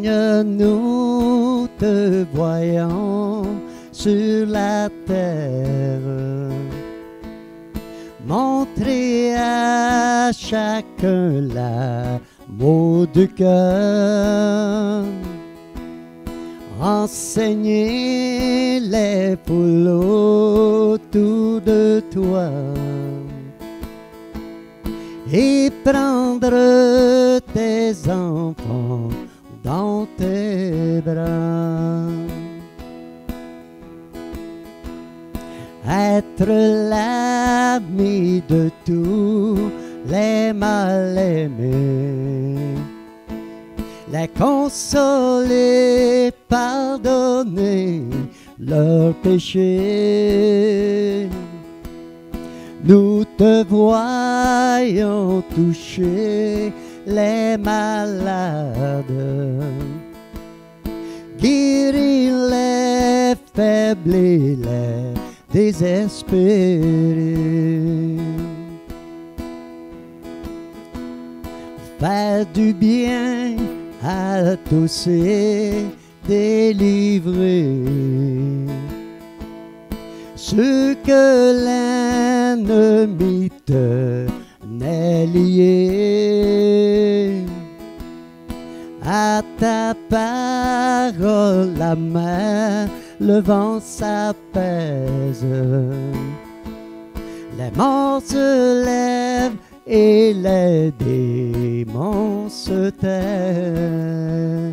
Seigneur, nous te voyons sur la terre, montrer à chacun l'amour du cœur, enseigner les foules autour de toi et prendre tes enfants dans tes bras. Être l'ami de tous les mal-aimés, les consoler, pardonner leurs péchés. Nous te voyons toucher les malades, guérir les faibles et les désespérés, faire du bien à tous et délivrer ceux que l'ennemi tenait liés. À ta parole la mer, le vent s'apaise, les morts se lèvent et les démons se taisent.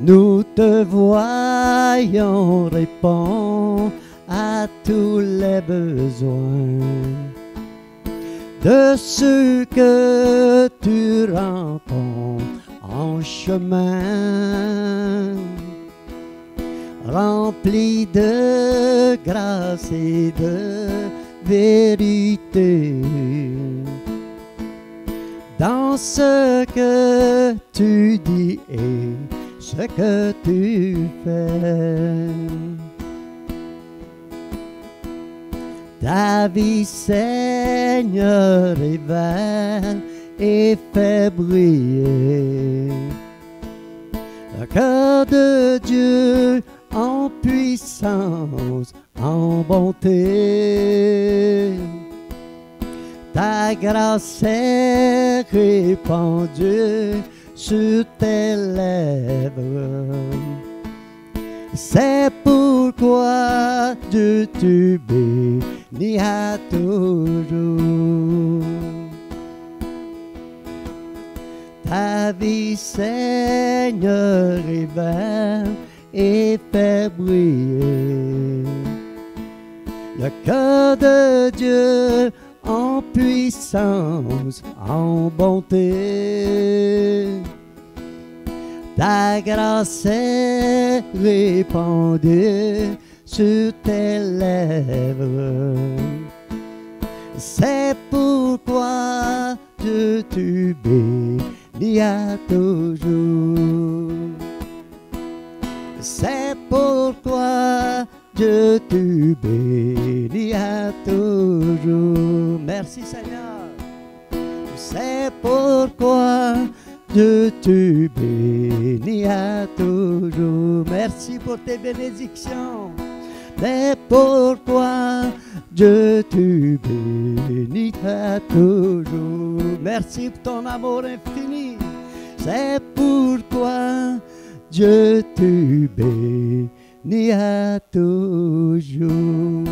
Nous te voyons répondre à tous les besoins de ceux que tu rencontres en chemin, rempli de grâce et de vérité, dans ce que tu dis et ce que tu fais. Ta vie, Seigneur, révèle et fait briller le cœur de Dieu en puissance, en bonté. Ta grâce est répandue sur tes lèvres. C'est pourquoi Dieu te bénit à toujours. Ta vie, Seigneur, révèle et fait briller le cœur de Dieu en puissance, en bonté. Ta grâce est répandue sur tes lèvres. C'est pourquoi Dieu te bénit à toujours. C'est pourquoi Dieu te bénit à toujours. Merci Seigneur. C'est pourquoi Dieu te bénit à toujours. Merci pour tes bénédictions. C'est pourquoi Dieu te bénit à toujours. Merci pour ton amour infini. C'est pourquoi Dieu te bénit à toujours.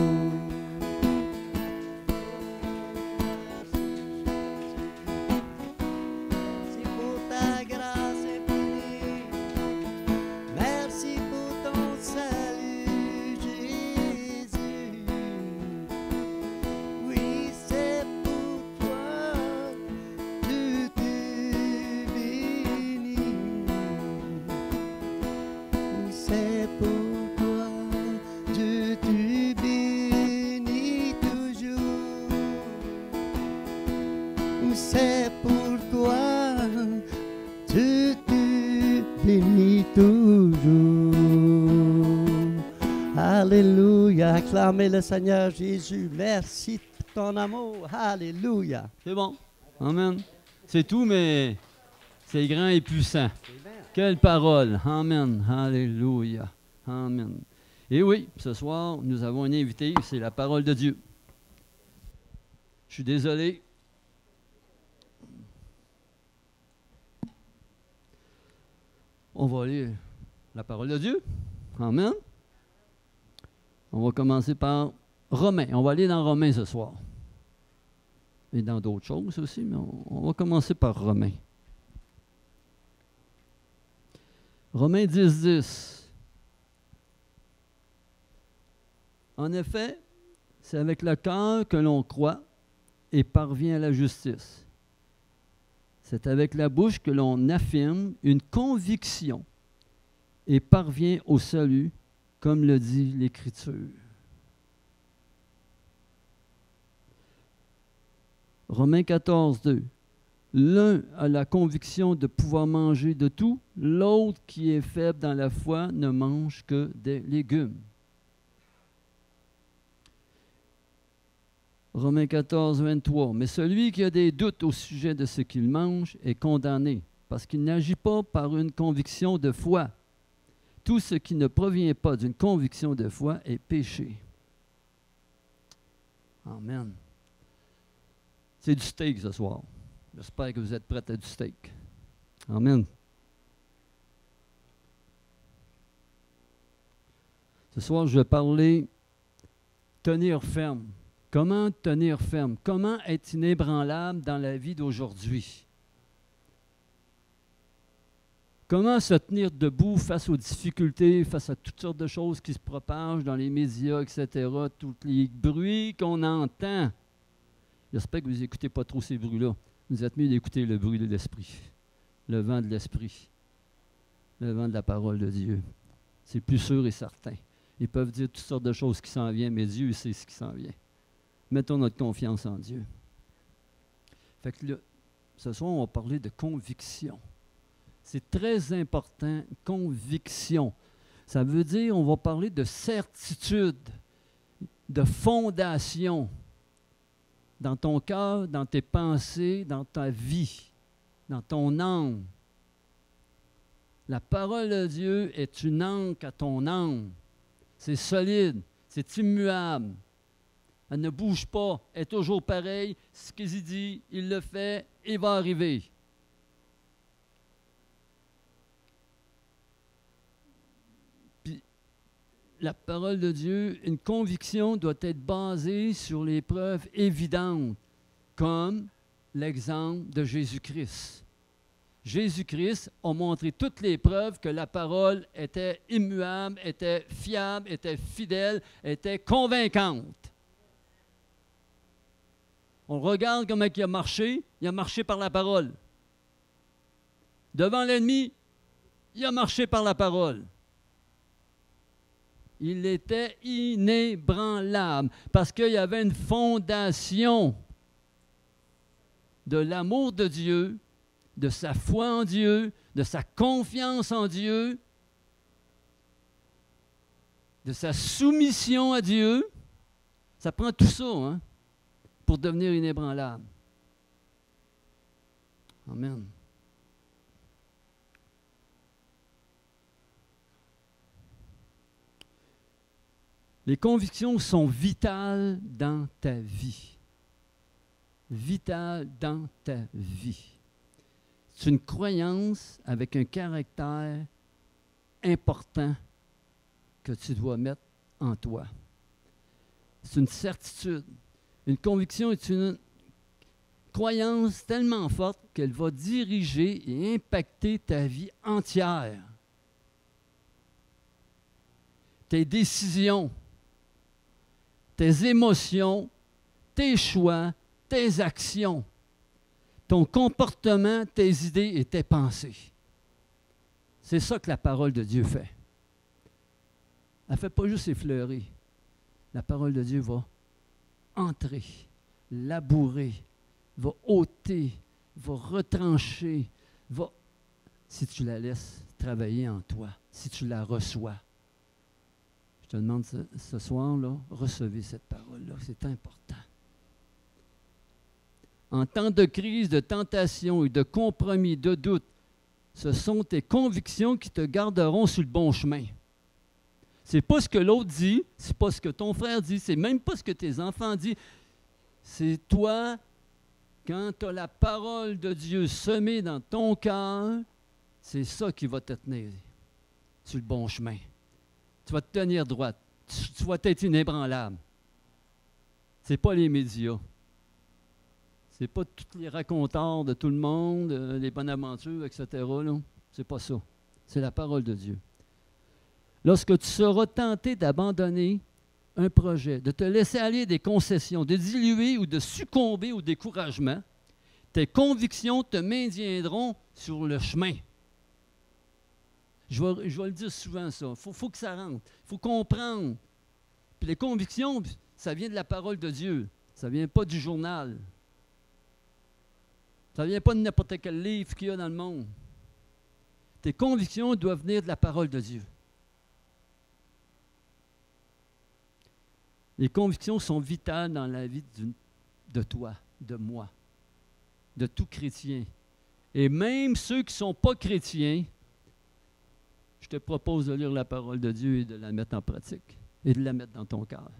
C'est pourquoi Dieu te bénit toujours. Alléluia. Acclamez le Seigneur Jésus. Merci de ton amour. Alléluia. C'est bon. Amen. C'est tout, mais C'est grand et puissant. Quelle parole. Amen. Alléluia. Amen. Et oui, ce soir, nous avons un invité, c'est la parole de Dieu. Je suis désolé. On va lire la parole de Dieu. Amen. On va commencer par Romains. On va aller dans Romains ce soir. Et dans d'autres choses aussi, mais on va commencer par Romains. Romains 10, 10. En effet, c'est avec le cœur que l'on croit et parvient à la justice. C'est avec la bouche que l'on affirme une conviction et parvient au salut, comme le dit l'Écriture. Romains 14, 2. L'un a la conviction de pouvoir manger de tout, l'autre qui est faible dans la foi ne mange que des légumes. Romains 14, 23. Mais celui qui a des doutes au sujet de ce qu'il mange est condamné, parce qu'il n'agit pas par une conviction de foi. Tout ce qui ne provient pas d'une conviction de foi est péché. Amen. C'est du steak ce soir. J'espère que vous êtes prêts à du steak. Amen. Ce soir, je vais parler tenir ferme. Comment tenir ferme? Comment être inébranlable dans la vie d'aujourd'hui? Comment se tenir debout face aux difficultés, face à toutes sortes de choses qui se propagent dans les médias, etc., tous les bruits qu'on entend. J'espère que vous n'écoutez pas trop ces bruits-là. Vous êtes mieux d'écouter le bruit de l'Esprit, le vent de l'Esprit, le vent de la parole de Dieu. C'est plus sûr et certain. Ils peuvent dire toutes sortes de choses qui s'en viennent, mais Dieu sait ce qui s'en vient. Mettons notre confiance en Dieu. Fait que là, ce soir, on va parler de conviction. C'est très important, conviction. Ça veut dire, on va parler de certitude, de fondation dans ton cœur, dans tes pensées, dans ta vie, dans ton âme. La parole de Dieu est une ancre à ton âme. C'est solide, c'est immuable. Elle ne bouge pas, elle est toujours pareille. Ce qu'il dit, il le fait, il va arriver. Puis, la parole de Dieu, une conviction doit être basée sur les preuves évidentes, comme l'exemple de Jésus-Christ. Jésus-Christ a montré toutes les preuves que la parole était immuable, était fiable, était fidèle, était convaincante. On regarde comment il a marché par la parole. Devant l'ennemi, il a marché par la parole. Il était inébranlable parce qu'il y avait une fondation de l'amour de Dieu, de sa foi en Dieu, de sa confiance en Dieu, de sa soumission à Dieu. Ça prend tout ça, hein, pour devenir inébranlable. Amen. Les convictions sont vitales dans ta vie. Vitales dans ta vie. C'est une croyance avec un caractère important que tu dois mettre en toi. C'est une certitude. Une conviction est une croyance tellement forte qu'elle va diriger et impacter ta vie entière. Tes décisions, tes émotions, tes choix, tes actions, ton comportement, tes idées et tes pensées. C'est ça que la parole de Dieu fait. Elle ne fait pas juste effleurer. La parole de Dieu va entrer, labourer, va ôter, va retrancher, va, si tu la laisses travailler en toi, si tu la reçois. Je te demande ce soir-là, recevez cette parole-là, c'est important. En temps de crise, de tentation et de compromis, de doute, Ce sont tes convictions qui te garderont sur le bon chemin. C'est pas ce que l'autre dit, c'est pas ce que ton frère dit, c'est même pas ce que tes enfants disent. C'est toi, quand tu as la parole de Dieu semée dans ton cœur, c'est ça qui va te tenir sur le bon chemin. Tu vas te tenir droite. Tu vas être inébranlable. Ce n'est pas les médias. Ce n'est pas tous les raconteurs de tout le monde, les bonnes aventures, etc. Ce n'est pas ça. C'est la parole de Dieu. Lorsque tu seras tenté d'abandonner un projet, de te laisser aller des concessions, de diluer ou de succomber au découragement, tes convictions te maintiendront sur le chemin. Je vais le dire souvent, ça. Il faut que ça rentre. Il faut comprendre. Puis les convictions, ça vient de la parole de Dieu. Ça ne vient pas du journal. Ça ne vient pas de n'importe quel livre qu'il y a dans le monde. Tes convictions doivent venir de la parole de Dieu. Les convictions sont vitales dans la vie de toi, de moi, de tout chrétien. Et même ceux qui ne sont pas chrétiens, je te propose de lire la parole de Dieu et de la mettre en pratique et de la mettre dans ton cœur.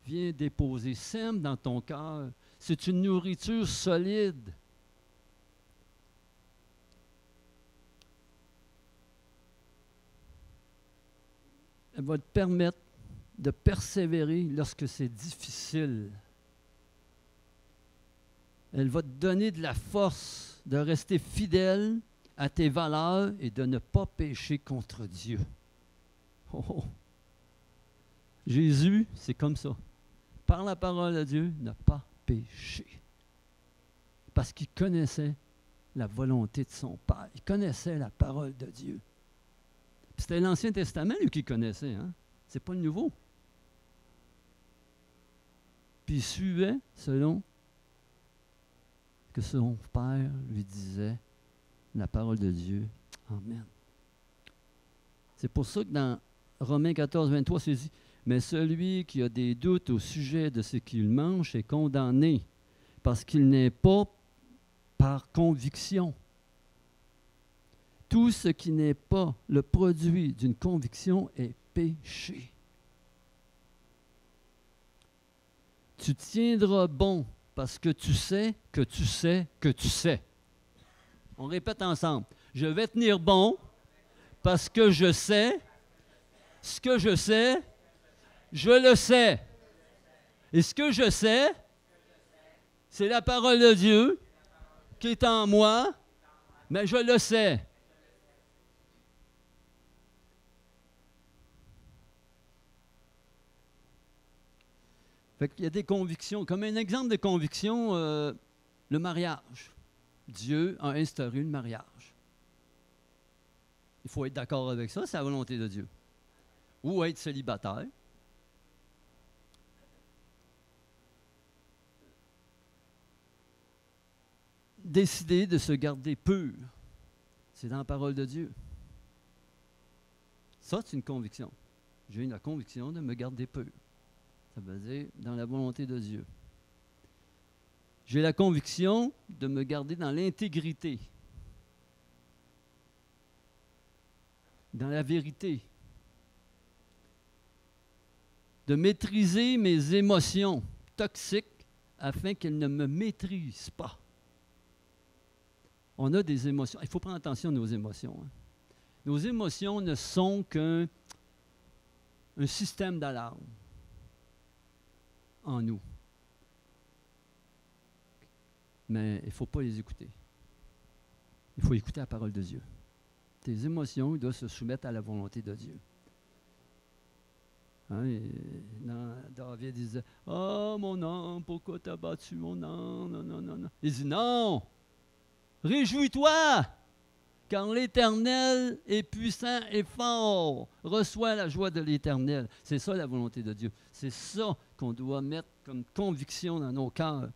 Viens déposer, sème dans ton cœur. C'est une nourriture solide. Elle va te permettre de persévérer lorsque c'est difficile. Elle va te donner de la force de rester fidèle à tes valeurs et de ne pas pécher contre Dieu. Oh, oh. Jésus, c'est comme ça. Par la parole de Dieu, n'a pas péché. Parce qu'il connaissait la volonté de son Père. Il connaissait la parole de Dieu. C'était l'Ancien Testament, lui, qui connaissait. Hein? C'est pas le Nouveau. Puis il suivait selon ce que son Père lui disait, la parole de Dieu. Amen. C'est pour ça que dans Romains 14, 23, c'est dit, « Mais celui qui a des doutes au sujet de ce qu'il mange est condamné, parce qu'il n'est pas par conviction. Tout ce qui n'est pas le produit d'une conviction est péché. Tu tiendras bon parce que tu sais que tu sais que tu sais. » On répète ensemble. Je vais tenir bon parce que je sais ce que je sais, je le sais. Et ce que je sais, c'est la parole de Dieu qui est en moi, mais je le sais. Fait qu'il y a des convictions, comme un exemple de conviction, le mariage. Dieu a instauré le mariage. Il faut être d'accord avec ça, c'est la volonté de Dieu. Ou être célibataire. Décider de se garder pur, c'est dans la parole de Dieu. Ça, c'est une conviction. J'ai la conviction de me garder pur. Ça veut dire dans la volonté de Dieu. J'ai la conviction de me garder dans l'intégrité, dans la vérité, de maîtriser mes émotions toxiques afin qu'elles ne me maîtrisent pas. On a des émotions. Il faut prendre attention à nos émotions. Hein. Nos émotions ne sont qu'un système d'alarme en nous. Mais il ne faut pas les écouter. Il faut écouter la parole de Dieu. Tes émotions doivent se soumettre à la volonté de Dieu. Hein, David disait, « Oh, mon âme, pourquoi t'as battu mon âme? Non, non, non, non. » Il dit, « Non! Réjouis-toi! Car l'Éternel est puissant et fort. Reçois la joie de l'Éternel. » C'est ça la volonté de Dieu. C'est ça qu'on doit mettre comme conviction dans nos cœurs.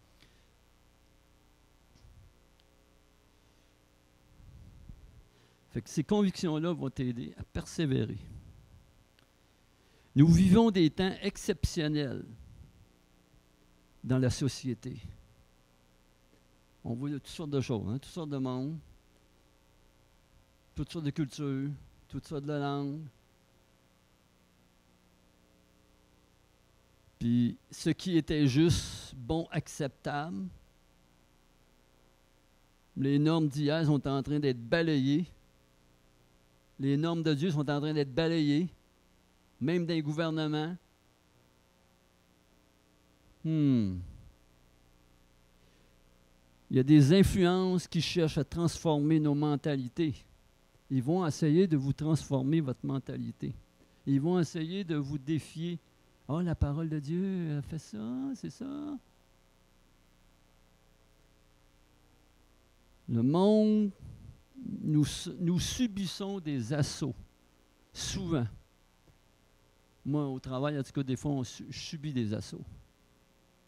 Fait que ces convictions-là vont t'aider à persévérer. Nous vivons des temps exceptionnels dans la société. On voit toutes sortes de choses, hein, toutes sortes de monde. toutes sortes de cultures, toutes sortes de langues. Puis ce qui était juste, bon, acceptable, les normes d'hier sont en train d'être balayées. Les normes de Dieu sont en train d'être balayées, même dans les gouvernements. Il y a des influences qui cherchent à transformer nos mentalités. Ils vont essayer de vous transformer votre mentalité. Ils vont essayer de vous défier. Oh, la parole de Dieu, elle fait ça, c'est ça. Le monde, nous subissons des assauts, souvent. Moi, au travail, en tout cas, des fois, je subis des assauts.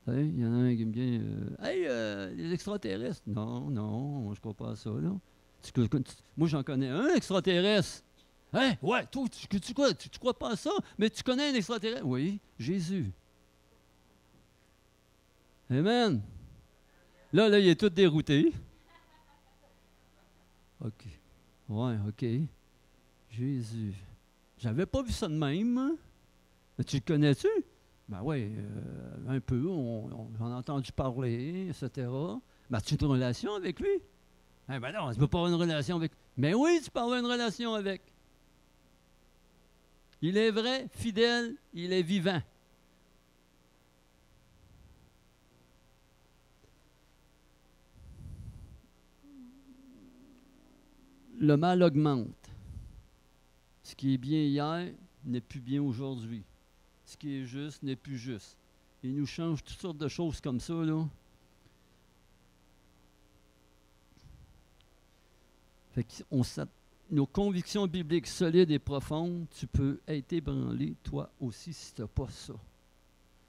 Vous savez, il y en a un qui me dit Hey, les extraterrestres. Non, je ne crois pas à ça. Là. Moi, j'en connais un extraterrestre. Hein? Ouais, toi, tu crois pas à ça, mais tu connais un extraterrestre. Oui, Jésus. Amen. Là, il est tout dérouté. OK. Ouais, OK. Jésus. J'avais pas vu ça de même. Hein? Mais tu le connais-tu? Ben oui, un peu. J'en ai entendu parler, etc. Ben, as-tu une relation avec lui? Ben non, tu ne peux pas avoir une relation avec. Mais oui, tu peux avoir une relation avec. Il est vrai, fidèle, il est vivant. Le mal augmente. Ce qui est bien hier n'est plus bien aujourd'hui. Ce qui est juste n'est plus juste. Il nous change toutes sortes de choses comme ça, là. Fait qu'on nos convictions bibliques solides et profondes, tu peux être ébranlé, toi aussi, si tu n'as pas ça.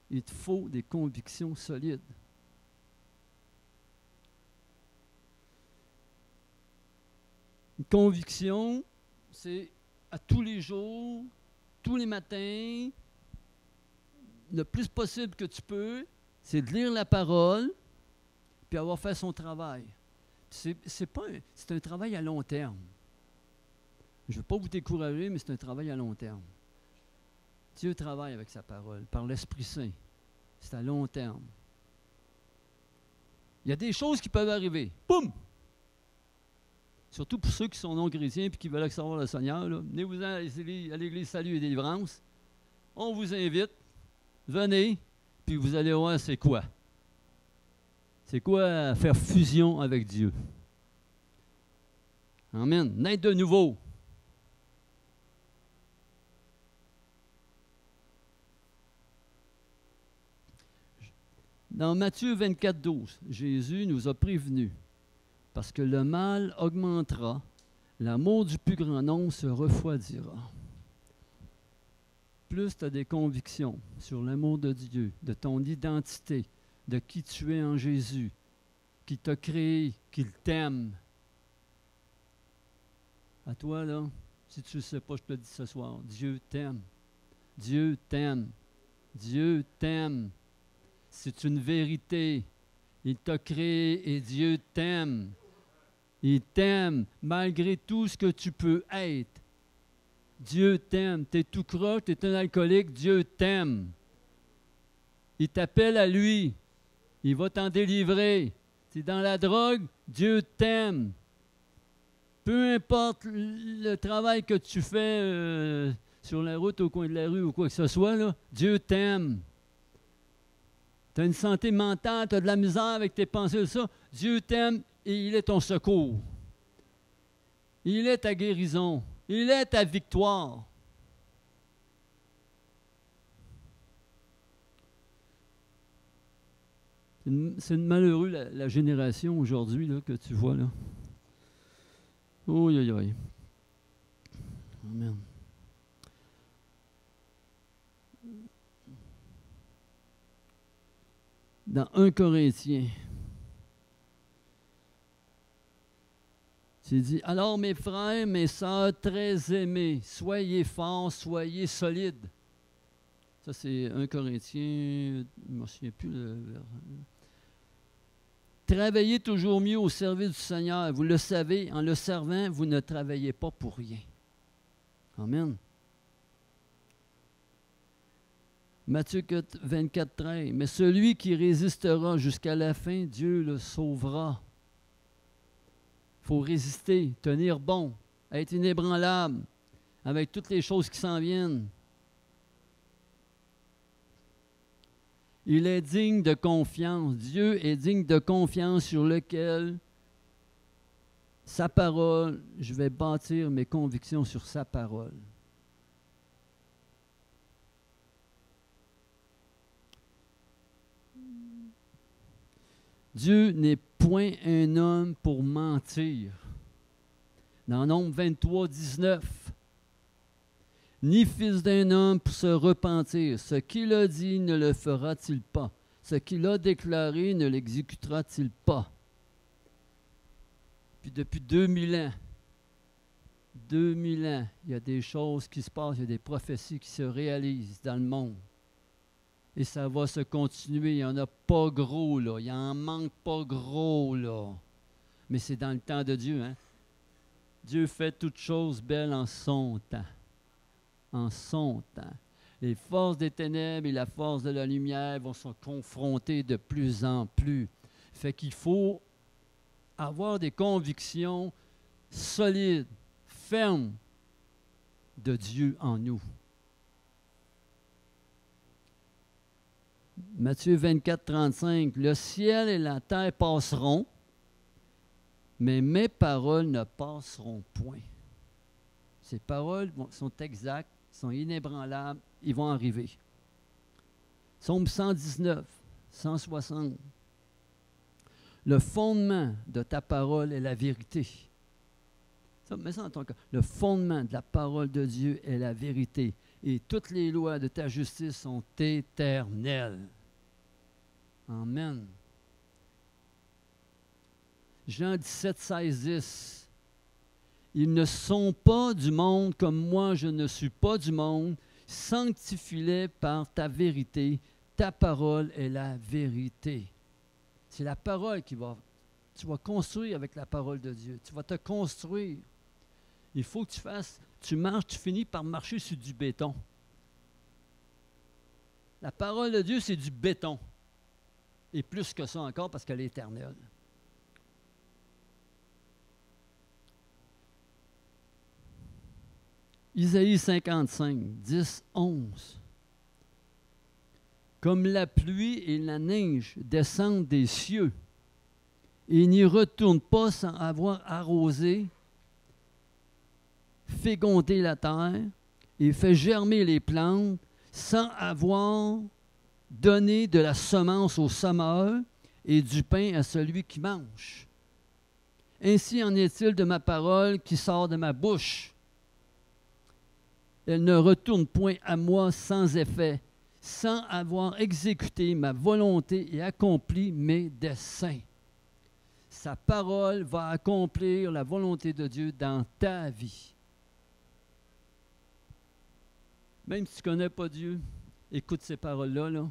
Il te faut des convictions solides. Une conviction, c'est à tous les jours, tous les matins, le plus possible que tu peux, c'est de lire la parole, puis avoir fait son travail. C'est un travail à long terme. Je ne veux pas vous décourager, mais c'est un travail à long terme. Dieu travaille avec sa parole, par l'Esprit Saint. C'est à long terme. Il y a des choses qui peuvent arriver. Boum! Surtout pour ceux qui sont non-chrétiens et qui veulent savoir le Seigneur. Venez-vous à l'Église Salut et Délivrance. On vous invite. Venez, puis vous allez voir c'est quoi. C'est quoi faire fusion avec Dieu. Amen. Naître de nouveau. Dans Matthieu 24, 12, Jésus nous a prévenus. Parce que le mal augmentera, l'amour du plus grand nombre se refroidira. Plus tu as des convictions sur l'amour de Dieu, de ton identité, de qui tu es en Jésus, qui t'a créé, qu'il t'aime. À toi, là, si tu ne sais pas, je te le dis ce soir, Dieu t'aime. Dieu t'aime. Dieu t'aime. C'est une vérité. Il t'a créé et Dieu t'aime. Il t'aime malgré tout ce que tu peux être. Dieu t'aime. Tu es tout croche, tu es un alcoolique, Dieu t'aime. Il t'appelle à lui. Il va t'en délivrer. Tu es dans la drogue, Dieu t'aime. Peu importe le travail que tu fais sur la route, au coin de la rue ou quoi que ce soit, là, Dieu t'aime. Tu as une santé mentale, tu as de la misère avec tes pensées, ça. Dieu t'aime et il est ton secours. Il est ta guérison. Il est ta victoire. C'est malheureux la génération aujourd'hui là, que tu vois là. Oui, oui, oui. Amen. Dans 1 Corinthiens, c'est dit, alors mes frères, mes sœurs très aimés, soyez forts, soyez solides. Ça, c'est 1 Corinthiens, je ne me souviens plus le verset. Travaillez toujours mieux au service du Seigneur. Vous le savez, en le servant, vous ne travaillez pas pour rien. Amen. Matthieu 24, 13. Mais celui qui résistera jusqu'à la fin, Dieu le sauvera. Il faut résister, tenir bon, être inébranlable avec toutes les choses qui s'en viennent. Il est digne de confiance. Dieu est digne de confiance sur lequel sa parole, je vais bâtir mes convictions sur sa parole. Dieu n'est point un homme pour mentir. Dans Nombre 23, 19. Ni fils d'un homme pour se repentir. Ce qu'il a dit ne le fera-t-il pas? Ce qu'il a déclaré ne l'exécutera-t-il pas? Puis depuis 2000 ans, il y a des choses qui se passent, il y a des prophéties qui se réalisent dans le monde. Et ça va se continuer. Il n'y en a pas gros, là. Il n'en manque pas gros, là. Mais c'est dans le temps de Dieu, hein? Dieu fait toutes choses belles en son temps. En son temps. Les forces des ténèbres et la force de la lumière vont se confronter de plus en plus. Fait qu'il faut avoir des convictions solides, fermes de Dieu en nous. Matthieu 24, 35. Le ciel et la terre passeront, mais mes paroles ne passeront point. Ces paroles sont exactes, sont inébranlables, ils vont arriver. Psaume 119, 160. Le fondement de ta parole est la vérité. Ça, mets ça dans ton cœur. Le fondement de la parole de Dieu est la vérité. Et toutes les lois de ta justice sont éternelles. Amen. Jean 17, 16, 10. Ils ne sont pas du monde comme moi je ne suis pas du monde. Sanctifie-les par ta vérité. Ta parole est la vérité. C'est la parole qui va... Tu vas construire avec la parole de Dieu. Tu vas te construire. Il faut que tu fasses... Tu marches, tu finis par marcher sur du béton. La parole de Dieu, c'est du béton. Et plus que ça encore parce qu'elle est éternelle. Isaïe 55, 10, 11. Comme la pluie et la neige descendent des cieux et n'y retournent pas sans avoir arrosé, fécondé la terre et fait germer les plantes sans avoir donné de la semence au semeur et du pain à celui qui mange. Ainsi en est-il de ma parole qui sort de ma bouche. Elle ne retourne point à moi sans effet, sans avoir exécuté ma volonté et accompli mes desseins. Sa parole va accomplir la volonté de Dieu dans ta vie. Même si tu ne connais pas Dieu, écoute ces paroles-là, là,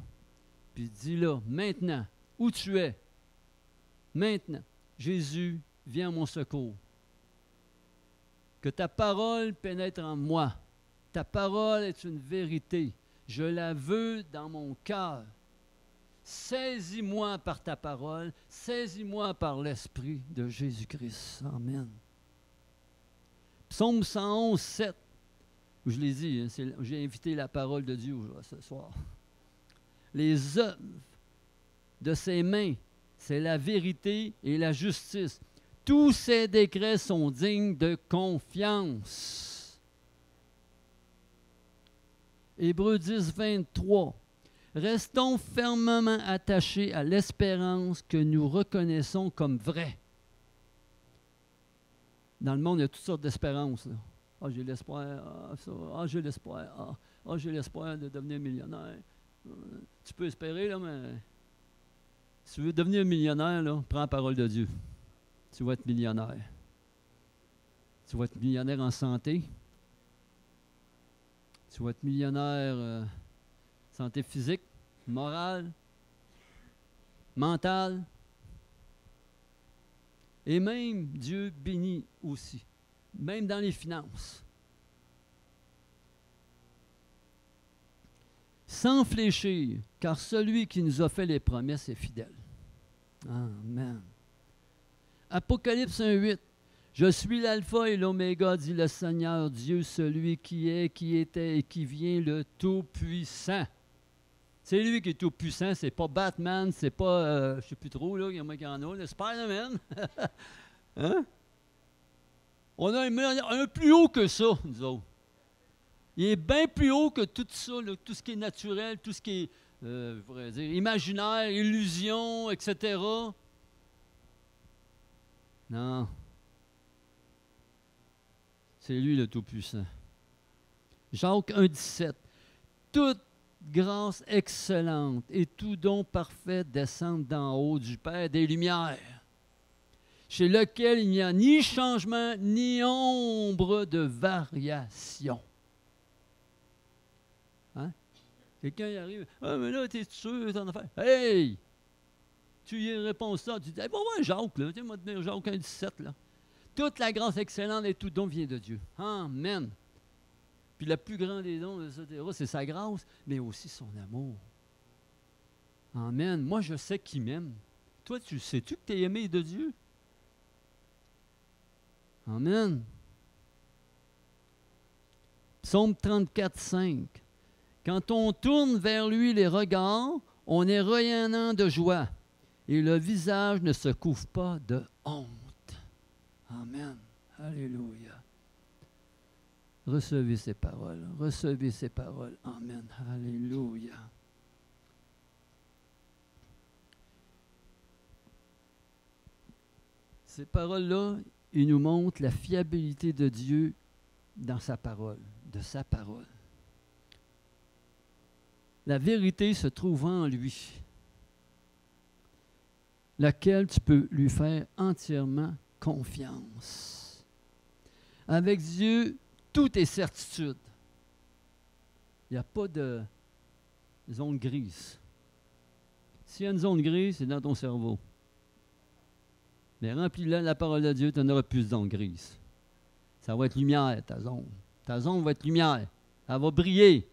puis dis-là, maintenant, où tu es, maintenant, Jésus, viens à mon secours. Que ta parole pénètre en moi. Ta parole est une vérité. Je la veux dans mon cœur. Saisis-moi par ta parole. Saisis-moi par l'Esprit de Jésus-Christ. Amen. Psaume 111, 7. Je l'ai dit, hein, j'ai invité la parole de Dieu ce soir. Les œuvres de ses mains, c'est la vérité et la justice. Tous ses décrets sont dignes de confiance. Hébreux 10, 23. Restons fermement attachés à l'espérance que nous reconnaissons comme vraie. Dans le monde, il y a toutes sortes d'espérances. Ah, j'ai l'espoir, j'ai l'espoir, j'ai l'espoir de devenir millionnaire. Tu peux espérer, là, mais si tu veux devenir millionnaire, là, prends la parole de Dieu. Tu vas être millionnaire. Tu vas être millionnaire en santé. Tu vas être millionnaire santé physique, morale, mentale. Et même Dieu bénit aussi, même dans les finances. Sans fléchir, car celui qui nous a fait les promesses est fidèle. Amen. Apocalypse 1:8. Je suis l'alpha et l'oméga, dit le Seigneur Dieu, celui qui est, qui était et qui vient, le Tout-Puissant. C'est lui qui est Tout-Puissant, c'est pas Batman, c'est pas, je ne sais plus trop, là, il y en a qui en ont, le Spider-Man. Hein? On a un plus haut que ça, nous autres. Il est bien plus haut que tout ça, là, tout ce qui est naturel, tout ce qui est, je pourrais dire, imaginaire, illusion, etc. Non. C'est lui le Tout-Puissant. Jacques 1,17. Toute grâce excellente et tout don parfait descendent d'en haut du Père des Lumières, chez lequel il n'y a ni changement ni ombre de variation. Hein? Quelqu'un y arrive. Ah, mais là, t'es sûr, t'en as fait. Hey! Tu y réponds ça. Tu dis, hey, bon, ouais, Jacques, là. Tu moi, te dire Jacques 1,17, là. Toute la grâce excellente et tout don vient de Dieu. Amen. Puis le plus grand des dons, etc., c'est sa grâce, mais aussi son amour. Amen. Moi, je sais qu'il m'aime. Toi, tu sais-tu que tu es aimé de Dieu? Amen. Psaume 34,5. Quand on tourne vers lui les regards, on est rayonnant de joie et le visage ne se couvre pas de honte. Amen. Alléluia. Recevez ces paroles. Recevez ces paroles. Amen. Alléluia. Ces paroles-là, ils nous montrent la fiabilité de Dieu dans sa parole, de sa parole. La vérité se trouve en lui, laquelle tu peux lui faire entièrement confiance. Avec Dieu, tout est certitude. Il n'y a pas de zone grise. S'il y a une zone grise, c'est dans ton cerveau. Mais remplis-la la parole de Dieu, tu n'auras plus de zone grise. Ça va être lumière, ta zone. Ta zone va être lumière. Elle va briller.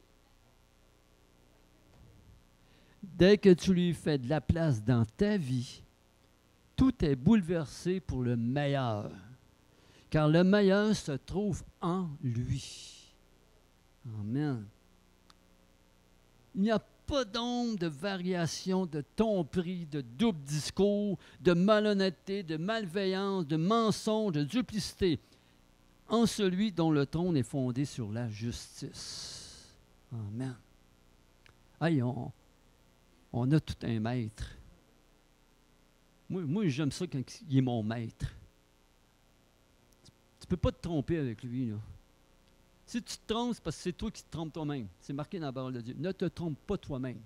Dès que tu lui fais de la place dans ta vie, tout est bouleversé pour le meilleur. Car le meilleur se trouve en lui. Amen. Il n'y a pas d'ombre de variation, de tromperie, de double discours, de malhonnêteté, de malveillance, de mensonge, de duplicité, en celui dont le trône est fondé sur la justice. Amen. Hey, on a tout un maître. Moi j'aime ça quand il est mon maître. Tu ne peux pas te tromper avec lui, là. Si tu te trompes, c'est parce que c'est toi qui te trompes toi-même. C'est marqué dans la parole de Dieu. Ne te trompe pas toi-même.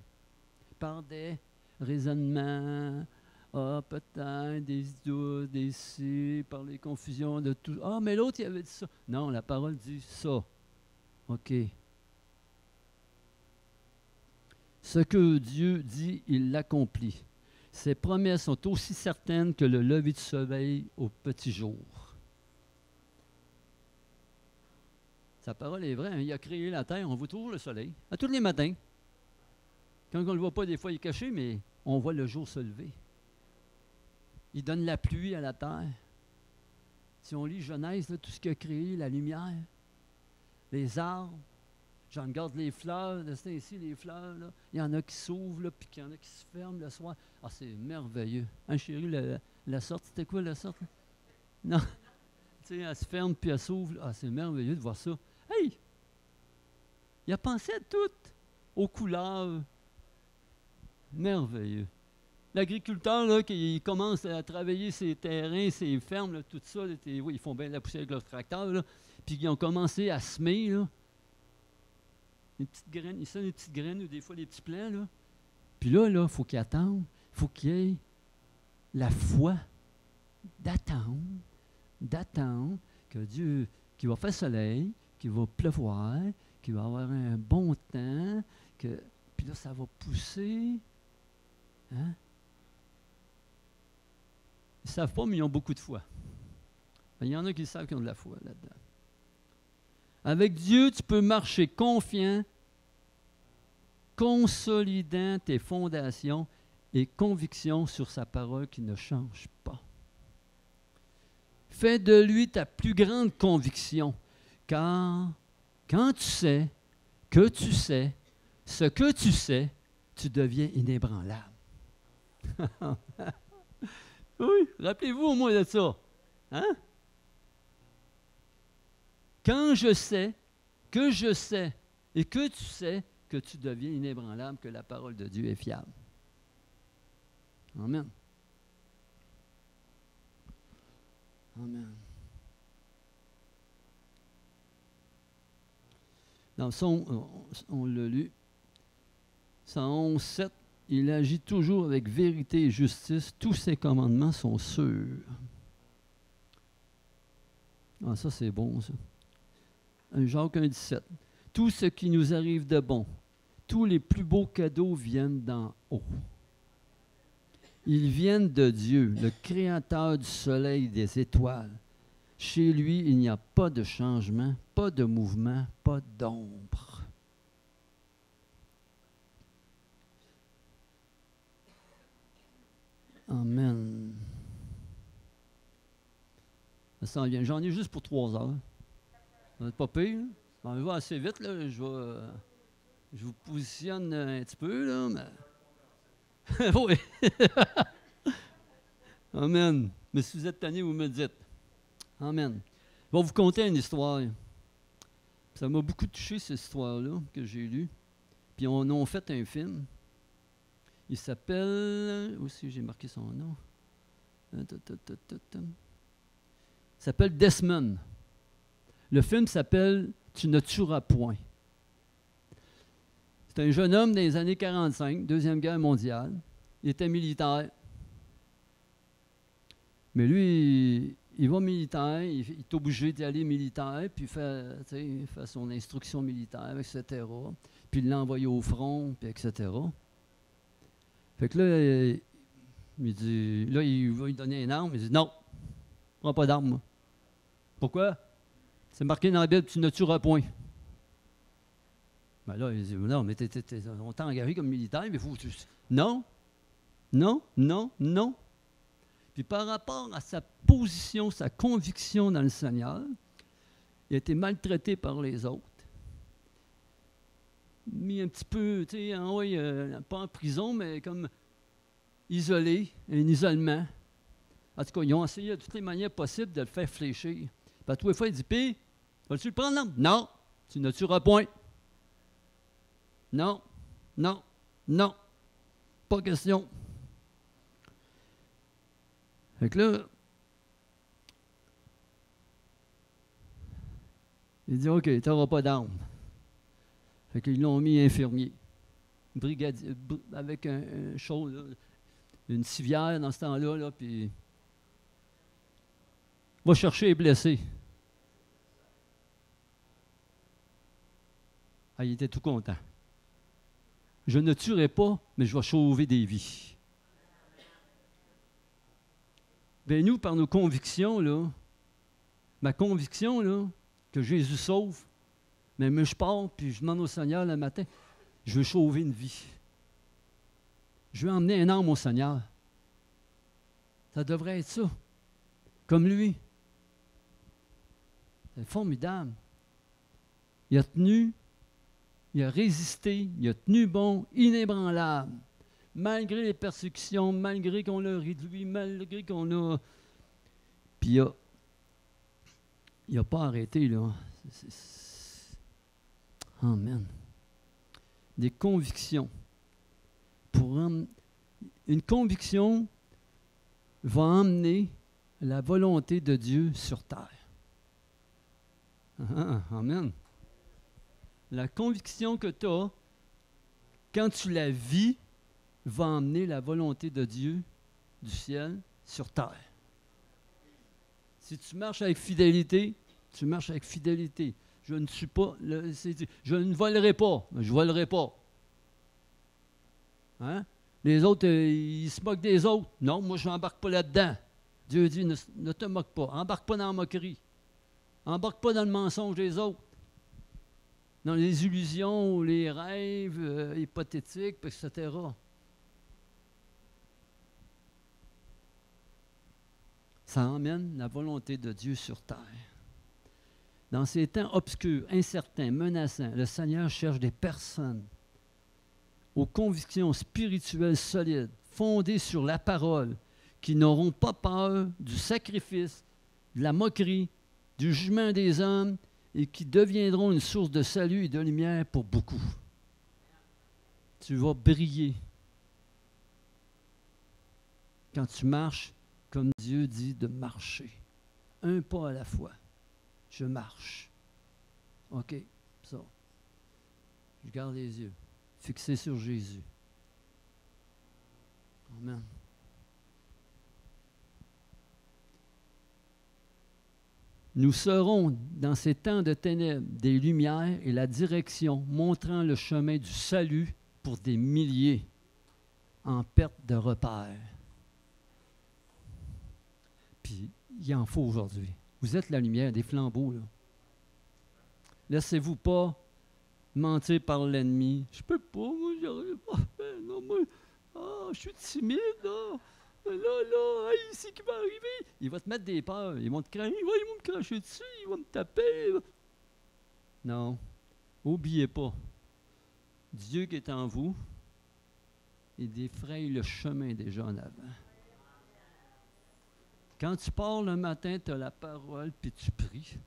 Par des raisonnements, peut-être, des doutes, des si, par les confusions de tout. Mais l'autre, il avait dit ça. Non, la parole dit ça. OK. Ce que Dieu dit, il l'accomplit. Ses promesses sont aussi certaines que le lever du soleil au petit jour. Sa parole est vraie. Hein? Il a créé la terre, on voit toujours le soleil, à tous les matins. Quand on ne le voit pas, des fois, il est caché, mais on voit le jour se lever. Il donne la pluie à la terre. Si on lit Genèse, là, tout ce qu'il a créé, la lumière, les arbres, j'en regarde les fleurs, c'est ici, les fleurs, là. Il y en a qui s'ouvrent, puis il y en a qui se ferment le soir. C'est merveilleux. Hein, chérie, la sorte, c'était quoi la sorte? Là? Non. Tu sais, elle se ferme, puis elle s'ouvre. C'est merveilleux de voir ça. Hey! Il a pensé à tout, aux couleurs. Merveilleux. L'agriculteur, là, qui commence à travailler ses terrains, ses fermes, là, tout ça, là, oui, ils font bien de la poussière avec leur tracteur, là, puis ils ont commencé à semer, là. Une petite graine, ils sèment des petites graines ou des fois des petits plants, là. Puis là, il faut qu'ils attendent. Il faut qu'il y ait la foi d'attendre que Dieu, qu'il va faire soleil, qu'il va pleuvoir, qu'il va avoir un bon temps, puis là, ça va pousser. Hein? Ils ne savent pas, mais ils ont beaucoup de foi. Il y en a qui savent qu'ils ont de la foi là-dedans. Avec Dieu, tu peux marcher confiant, consolidant tes fondations et convictions sur sa parole qui ne change pas. Fais de lui ta plus grande conviction, car quand tu sais que tu sais ce que tu sais, tu deviens inébranlable. Oui, rappelez-vous au moins de ça. Hein? Quand je sais que je sais et que tu sais que tu deviens inébranlable, que la parole de Dieu est fiable. Amen. Amen. Dans le psaume, on l'a lu, 111, 7, il agit toujours avec vérité et justice, tous ses commandements sont sûrs. Ah, ça c'est bon, ça. Jacques 1, 17. Tout ce qui nous arrive de bon, tous les plus beaux cadeaux viennent d'en haut. Ils viennent de Dieu, le Créateur du soleil et des étoiles. Chez lui, il n'y a pas de changement, pas de mouvement, pas d'ombre. Amen. Ça s'en vient. J'en ai juste pour 3 heures. Ça va être pas pire. On va assez vite, là. Je vous positionne un petit peu, là, mais... oui. Amen. Mais si vous êtes tanné, vous me le dites. Amen. Je vais vous conter une histoire. Ça m'a beaucoup touché, cette histoire-là, que j'ai lue. Puis on a fait un film. Il s'appelle... Aussi, j'ai marqué son nom. Il s'appelle Desmond. Le film s'appelle « Tu ne tueras point ». C'est un jeune homme des années 45, Deuxième Guerre mondiale. Il était militaire. Mais lui, il va militaire, il est obligé d'y aller militaire, puis il fait son instruction militaire, etc. Puis il l'a envoyé au front, puis etc. Fait que là, il va lui donner une arme. Il dit non, je ne prends pas d'arme, moi. Pourquoi? C'est marqué dans la Bible, tu ne tueras point. Ben là, il dit non, mais on t'a engagé comme militaire, mais il faut. Non, non, non, non. Puis par rapport à sa position, sa conviction dans le Seigneur, il a été maltraité par les autres. Mis un petit peu, tu sais, pas en prison, mais comme isolé, un isolement. En tout cas, ils ont essayé de toutes les manières possibles de le faire fléchir. Puis à tous les fois, il dit, puis, vas-tu le prendre l'arme? Non, tu ne tueras point. Non, non, non, pas question. Fait que là, il dit, OK, tu n'auras pas d'arme. Fait qu'ils l'ont mis infirmier, brigadier, avec un chaud, là, une civière dans ce temps-là, là, puis va chercher les blessés. Ah, il était tout content. Je ne tuerai pas, mais je vais sauver des vies. Bien, nous, par nos convictions, là, ma conviction, là, que Jésus sauve, mais je pars, puis je demande au Seigneur le matin, je veux sauver une vie. Je veux emmener un âme au Seigneur. Ça devrait être ça. Comme lui. C'est formidable. Il a tenu, il a résisté, il a tenu bon, inébranlable. Malgré les persécutions, malgré qu'on l'a réduit, malgré qu'on a... Puis il n'a pas arrêté, là. Amen. Des convictions. Une conviction va emmener la volonté de Dieu sur terre. Amen. La conviction que tu as, quand tu la vis, va emmener la volonté de Dieu du ciel sur terre. Si tu marches avec fidélité, tu marches avec fidélité. Je ne suis pas, je ne volerai pas, je ne volerai pas. Hein? Les autres, ils se moquent des autres. Non, moi, je n'embarque pas là-dedans. Dieu dit, ne te moque pas, embarque pas dans la moquerie, embarque pas dans le mensonge des autres, dans les illusions, les rêves hypothétiques, etc. Ça emmène la volonté de Dieu sur terre. Dans ces temps obscurs, incertains, menaçants, le Seigneur cherche des personnes aux convictions spirituelles solides, fondées sur la parole, qui n'auront pas peur du sacrifice, de la moquerie, du jugement des hommes et qui deviendront une source de salut et de lumière pour beaucoup. Tu vas briller quand tu marches comme Dieu dit de marcher. Un pas à la fois. Je marche. OK, ça. Je garde les yeux fixés sur Jésus. Amen. Nous serons, dans ces temps de ténèbres, des lumières et la direction, montrant le chemin du salut pour des milliers en perte de repère. Puis, il en faut aujourd'hui. Vous êtes la lumière, des flambeaux, là. Laissez-vous pas mentir par l'ennemi. Je peux pas, moi, j'arrive pas. Non, moi, je suis timide, là. Là, ici qui va arriver. Il va te mettre des peurs. Ils vont te craindre. Ils vont me cracher dessus. Ils vont me taper. Non. N'oubliez pas. Dieu qui est en vous, il défraye le chemin déjà en avant. Quand tu pars le matin, tu as la parole, puis tu pries.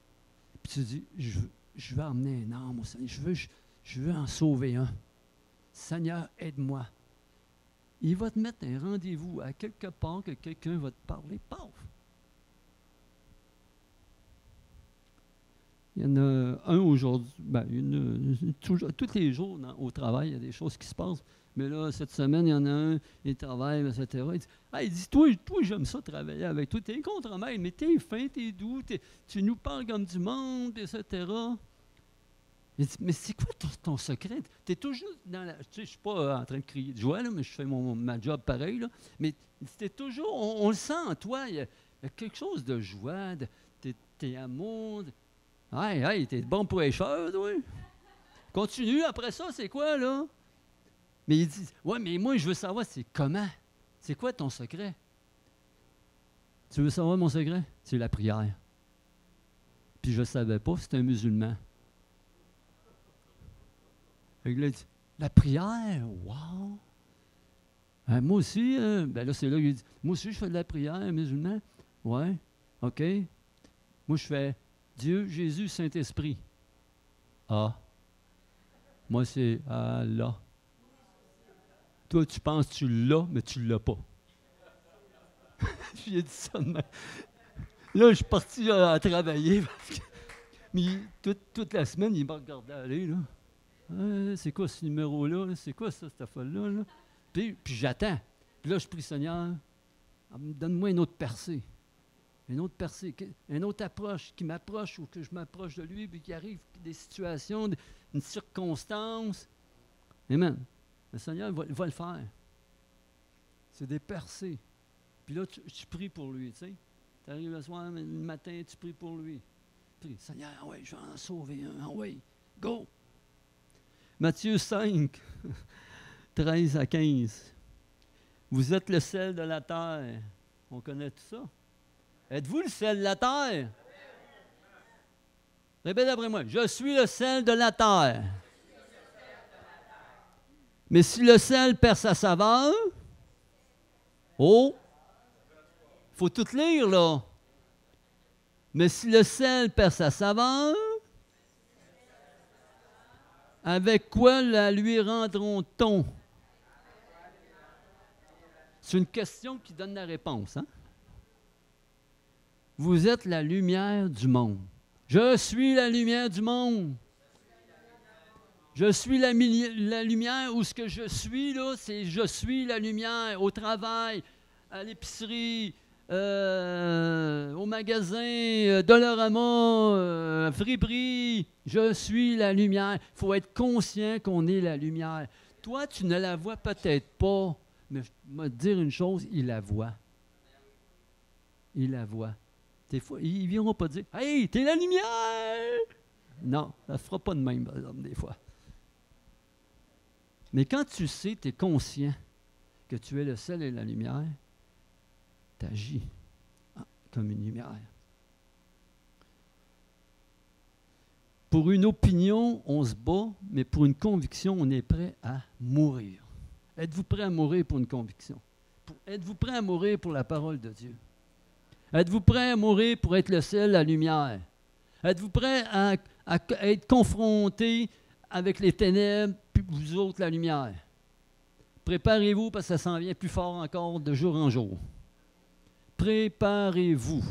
Puis tu dis, je veux emmener un âme au Seigneur. Je veux en sauver un. Seigneur, aide-moi. Il va te mettre un rendez-vous à quelque part que quelqu'un va te parler. Paf! Il y en a un aujourd'hui. Tous les jours au travail, il y a des choses qui se passent. Mais là, cette semaine, il y en a un, il travaille, etc. Il dit, toi, j'aime ça travailler avec toi. Tu es un contre-maître, mais tu es fin, tu es doux, tu nous parles comme du monde, etc. Il dit, mais c'est quoi ton secret? Tu es toujours dans la... Tu sais, je ne suis pas en train de crier de joie, là, mais je fais ma job pareil. Là, mais tu es toujours... On le sent en toi. Il y a quelque chose de joie, t'es amour. Hey, t'es bon prêcheur, toi. Continue, après ça, c'est quoi, là? Mais il dit, ouais, mais moi, je veux savoir, c'est comment? C'est quoi ton secret? Tu veux savoir mon secret? C'est la prière. Puis je ne savais pas, c'est un musulman. Et là, il dit, la prière, wow! Moi aussi, là, c'est là qu'il dit, moi aussi, je fais de la prière, musulman. Ouais, OK. Moi, je fais Dieu, Jésus, Saint-Esprit. Ah. Moi, c'est Allah. Toi, tu penses que tu l'as, mais tu ne l'as pas. J'ai dit ça de même. Là, je suis parti à travailler. Mais toute la semaine, il m'a regardé aller, là. C'est quoi ce numéro-là? C'est quoi ça, cette affaire-là? Là? Puis j'attends. Puis là, je prie, Seigneur, donne-moi une autre percée. Une autre percée, une autre approche, qui m'approche ou que je m'approche de lui, puis qu'il arrive des situations, une circonstance. Amen. Le Seigneur va le faire. C'est des percées. Puis là, tu pries pour lui, tu sais. Tu arrives le soir, le matin, tu pries pour lui. Prie, Seigneur, ouais, je vais en sauver un. Ouais, go! Matthieu 5, 13 à 15. Vous êtes le sel de la terre. On connaît tout ça. Êtes-vous le sel de la terre? Répète après moi. Je suis le sel de la terre. Mais si le sel perd sa saveur, il faut tout lire, là. Mais si le sel perd sa saveur, avec quoi la lui rendront-on? C'est une question qui donne la réponse, hein? Vous êtes la lumière du monde. Je suis la lumière du monde. Je suis la lumière, où ce que je suis, là, c'est je suis la lumière au travail, à l'épicerie, au magasin, Dollarama, friperie. Je suis la lumière. Il faut être conscient qu'on est la lumière. Toi, tu ne la vois peut-être pas, mais je vais te dire une chose, il la voit. ils la voient. Des fois, ils ne viendront pas dire « Hey, t'es la lumière! » Non, ça ne fera pas de même, par exemple, des fois. Mais quand tu sais, tu es conscient que tu es le sel et la lumière, tu agis comme une lumière. Pour une opinion, on se bat, mais pour une conviction, on est prêt à mourir. Êtes-vous prêt à mourir pour une conviction? Êtes-vous prêt à mourir pour la parole de Dieu? Êtes-vous prêt à mourir pour être le sel, la lumière? Êtes-vous prêt à être confronté avec les ténèbres, puis vous autres, la lumière? Préparez-vous parce que ça s'en vient plus fort encore de jour en jour. Préparez-vous.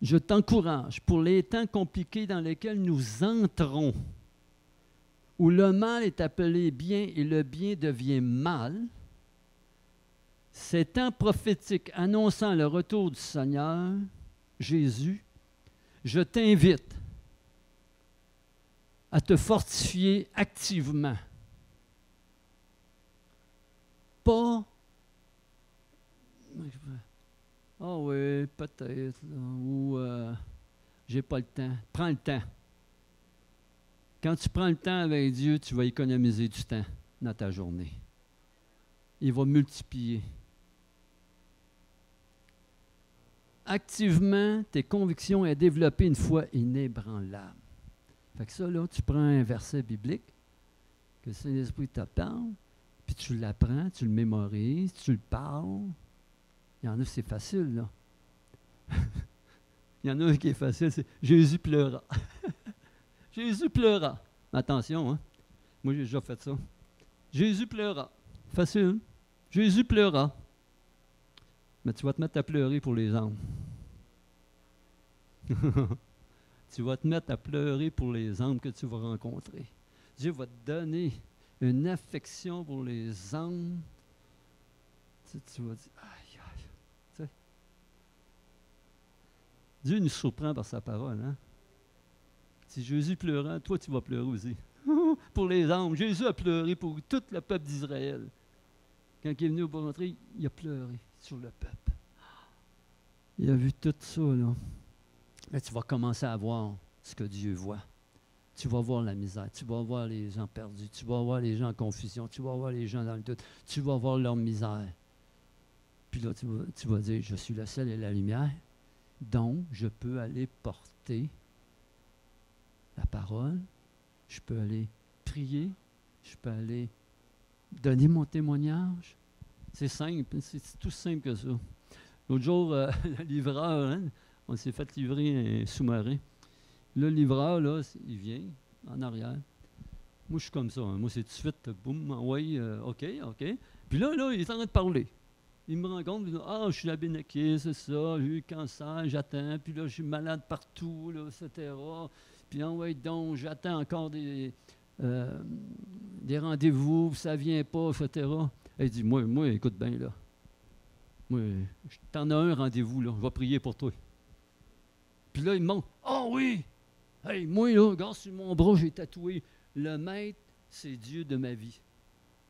Je t'encourage, pour les temps compliqués dans lesquels nous entrons, où le mal est appelé bien et le bien devient mal, ces temps prophétiques annonçant le retour du Seigneur, Jésus, je t'invite à te fortifier activement. Pas « Ah oui, peut-être, ou j'ai pas le temps. » Prends le temps. Quand tu prends le temps avec Dieu, tu vas économiser du temps dans ta journée. Il va multiplier. Activement, tes convictions et développer une foi inébranlable. Fait que ça, là, tu prends un verset biblique, que le Saint-Esprit te parle, puis tu l'apprends, tu le mémorises, tu le parles. Il y en a, c'est facile, là. Il y en a qui est facile, c'est « Jésus pleura ». Jésus pleura. Attention, hein? Moi, j'ai déjà fait ça. Jésus pleura. Facile. Jésus pleura. Mais tu vas te mettre à pleurer pour les âmes. Tu vas te mettre à pleurer pour les âmes que tu vas rencontrer. Dieu va te donner une affection pour les âmes. Tu vas dire, aïe, aïe. Tu sais. Dieu nous surprend par sa parole. Hein? Si Jésus pleurant, toi tu vas pleurer aussi. Pour les âmes. Jésus a pleuré pour tout le peuple d'Israël. Quand il est venu pour rentrer, il a pleuré sur le peuple. Il a vu tout ça, là. Mais tu vas commencer à voir ce que Dieu voit. Tu vas voir la misère, tu vas voir les gens perdus, tu vas voir les gens en confusion, tu vas voir les gens dans le doute, tu vas voir leur misère. Puis là, tu vas dire, je suis le sel et la lumière, donc je peux aller porter la parole, je peux aller prier, je peux aller donner mon témoignage. C'est simple, c'est tout simple que ça. L'autre jour, le livreur, hein, on s'est fait livrer un sous-marin. Le livreur, là, il vient en arrière. Moi, je suis comme ça. Hein. Moi, c'est tout de suite, boum, oui, OK. Puis là, il est en train de parler. Il me rencontre, il dit, je suis la bénéquée, c'est ça, j'ai eu le cancer, j'attends, puis là, je suis malade partout, là, etc. Puis donc, j'attends encore des rendez-vous, ça ne vient pas, etc. Et il dit, moi, écoute bien, là. Moi, t'en as un rendez-vous, là, je vais prier pour toi. Puis là, il me montre, oui! Hey, moi, là, regarde sur mon bras, j'ai tatoué, le maître, c'est Dieu de ma vie.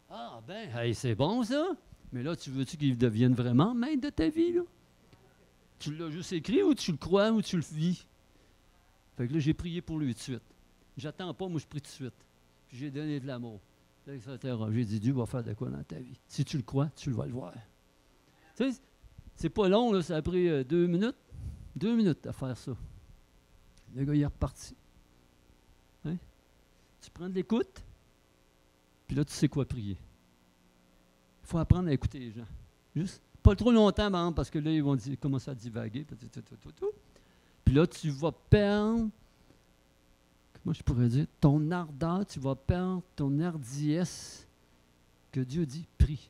Ah, ben, hey, c'est bon, ça? Mais là, tu veux-tu qu'il devienne vraiment maître de ta vie, là? Tu l'as juste écrit ou tu le crois ou tu le vis? Fait que là, j'ai prié pour lui tout de suite. J'attends pas, moi, je prie tout de suite. Puis j'ai donné de l'amour, etc. J'ai dit, Dieu va faire de quoi dans ta vie? Si tu le crois, tu vas le voir. Tu sais, c'est pas long, là, ça a pris 2 minutes. 2 minutes à faire ça. Le gars, il est reparti. Hein? Tu prends de l'écoute, puis là, tu sais quoi prier. Il faut apprendre à écouter les gens. Juste, pas trop longtemps, ben, parce que là, ils vont commencer à divaguer. Puis là, tu vas perdre, comment je pourrais dire, ton ardeur, tu vas perdre ton hardiesse que Dieu dit, prie.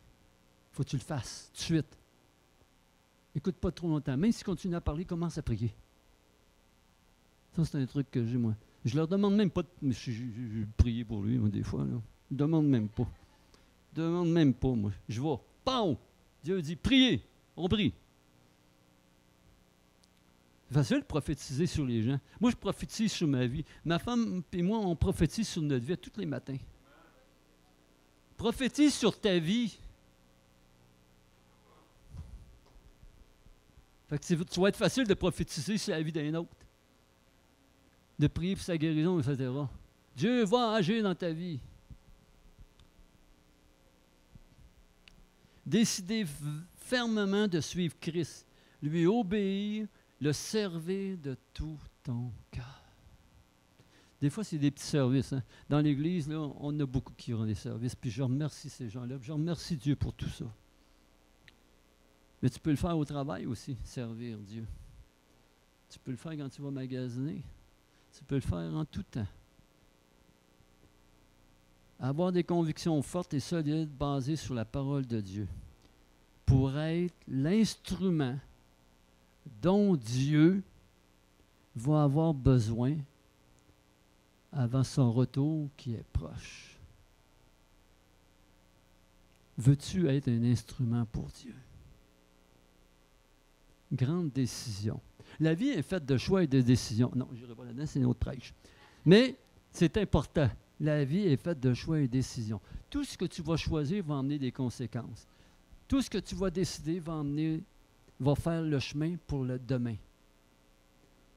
Il faut que tu le fasses tout de suite. Écoute pas trop longtemps. Même si tu continues à parler, commence à prier. Ça, c'est un truc que j'ai, moi. Je leur demande même pas, mais j'ai prié pour lui, moi, des fois. Là. Je demande même pas. Je demande même pas, moi. Je vais. Pam! Dieu dit, priez. On prie. C'est facile de prophétiser sur les gens. Moi, je prophétise sur ma vie. Ma femme et moi, on prophétise sur notre vie tous les matins. Prophétise sur ta vie. Fait que ça va être facile de prophétiser sur la vie d'un autre. De prier pour sa guérison, etc. Dieu va agir dans ta vie. Décidez fermement de suivre Christ, lui obéir, le servir de tout ton cœur. Des fois, c'est des petits services. Hein. Dans l'Église, là, on a beaucoup qui ont des services, puis je remercie ces gens-là, puis je remercie Dieu pour tout ça. Mais tu peux le faire au travail aussi, servir Dieu. Tu peux le faire quand tu vas magasiner. Tu peux le faire en tout temps. Avoir des convictions fortes et solides basées sur la parole de Dieu pour être l'instrument dont Dieu va avoir besoin avant son retour qui est proche. Veux-tu être un instrument pour Dieu? Grande décision. La vie est faite de choix et de décisions. Non, je n'irai pas là-dedans, c'est une autre prêche. Mais c'est important. La vie est faite de choix et de décisions. Tout ce que tu vas choisir va emmener des conséquences. Tout ce que tu vas décider va faire le chemin pour le demain.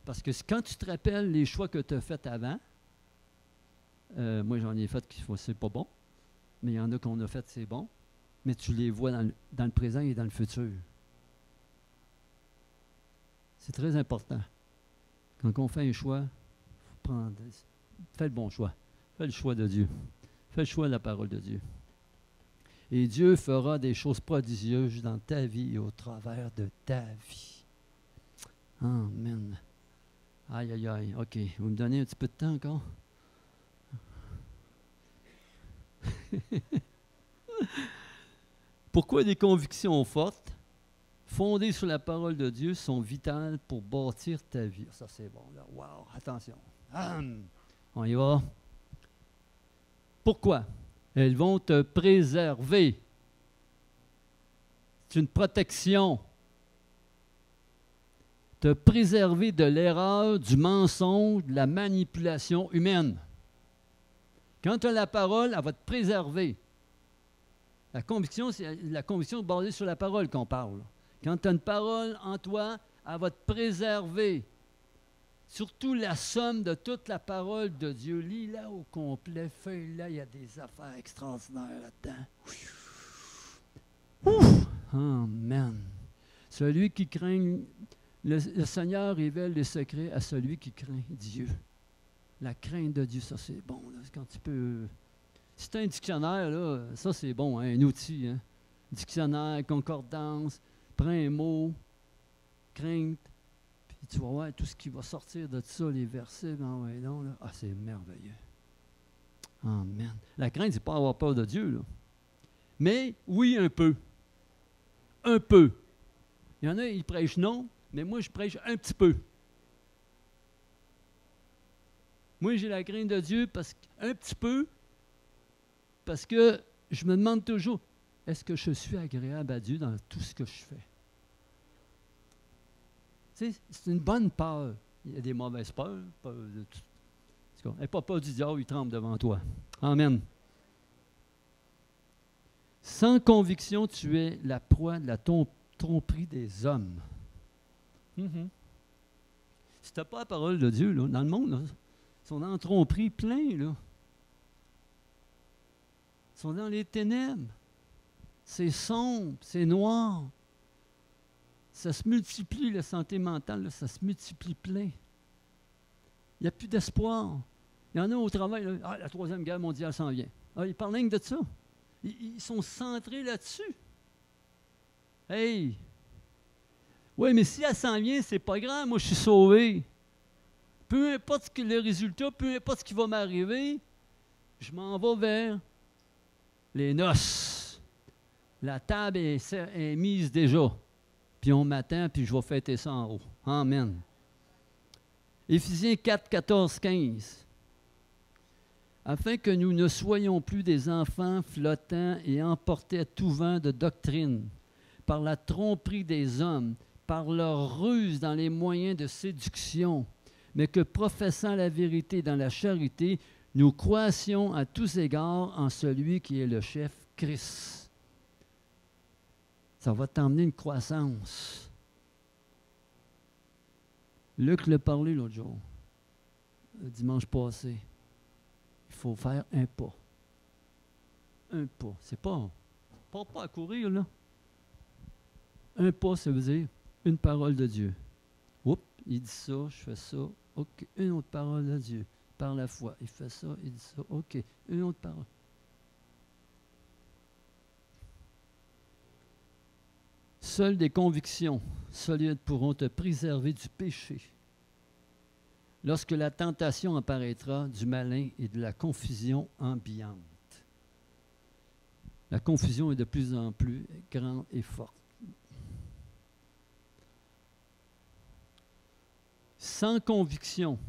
Parce que quand tu te rappelles les choix que tu as faits avant, moi j'en ai fait qui c'est pas bon, mais il y en a qu'on a fait c'est bon, mais tu les vois dans le présent et dans le futur. C'est très important. Quand on fait un choix, fais le bon choix. Fais le choix de Dieu. Fais le choix de la parole de Dieu. Et Dieu fera des choses prodigieuses dans ta vie et au travers de ta vie. Amen. Aïe, aïe, aïe. OK. Vous me donnez un petit peu de temps encore? Pourquoi des convictions fortes, fondées sur la parole de Dieu, sont vitales pour bâtir ta vie? Ça, c'est bon. Là. Wow, attention. On y va. Pourquoi? Elles vont te préserver. C'est une protection. Te préserver de l'erreur, du mensonge, de la manipulation humaine. Quand tu as la parole, elle va te préserver. La conviction, c'est la conviction basée sur la parole qu'on parle. Quand tu as une parole en toi, elle va te préserver. Surtout la somme de toute la parole de Dieu. Lis-la au complet, feuille-la, il y a des affaires extraordinaires là-dedans. Ouf! Amen. Celui qui craint, le Seigneur révèle les secrets à celui qui craint Dieu. La crainte de Dieu, ça c'est bon. Là. Quand tu peux. Si tu as un dictionnaire, là, ça c'est bon, hein, un outil. Hein. Dictionnaire, concordance, prends un mot, crainte. Puis tu vas voir tout ce qui va sortir de ça, les versets, là. C'est merveilleux. Amen. La crainte, c'est pas avoir peur de Dieu, là. Mais oui, un peu. Un peu. Il y en a, ils prêchent non, mais moi, je prêche un petit peu. Moi, j'ai la crainte de Dieu un petit peu, parce que je me demande toujours, est-ce que je suis agréable à Dieu dans tout ce que je fais? Tu sais, c'est une bonne peur. Il y a des mauvaises peurs. Peur de tout. Et pas peur du diable, il tremble devant toi. Amen. Sans conviction, tu es la proie de la tromperie des hommes. Si tu n'as pas la parole de Dieu, là, dans le monde, là, ils sont en tromperie plein, là. Ils sont dans les ténèbres. C'est sombre, c'est noir. Ça se multiplie, la santé mentale, là, ça se multiplie plein. Il n'y a plus d'espoir. Il y en a au travail, là, la Troisième Guerre mondiale s'en vient. Ils parlent rien que de ça. Ils sont centrés là-dessus. Hey! Oui, mais si elle s'en vient, c'est pas grave, moi je suis sauvé. Peu importe le résultat, peu importe ce qui va m'arriver, je m'en vais vers les noces. La table est mise déjà. Puis on m'attend, puis je vais fêter ça en haut. Amen. Éphésiens 4, 14, 15. Afin que nous ne soyons plus des enfants flottants et emportés à tout vent de doctrine, par la tromperie des hommes, par leur ruse dans les moyens de séduction, mais que professant la vérité dans la charité, nous croissions à tous égards en celui qui est le chef, Christ. Ça va t'emmener une croissance. Luc l'a parlé l'autre jour, le dimanche passé. Il faut faire un pas. Un pas. C'est pas à courir, là. Un pas, ça veut dire une parole de Dieu. Oups, il dit ça, je fais ça. OK, une autre parole de Dieu. Par la foi, il fait ça, il dit ça. OK, une autre parole. Seules des convictions solides pourront te préserver du péché. Lorsque la tentation apparaîtra du malin et de la confusion ambiante. La confusion est de plus en plus grande et forte. Sans conviction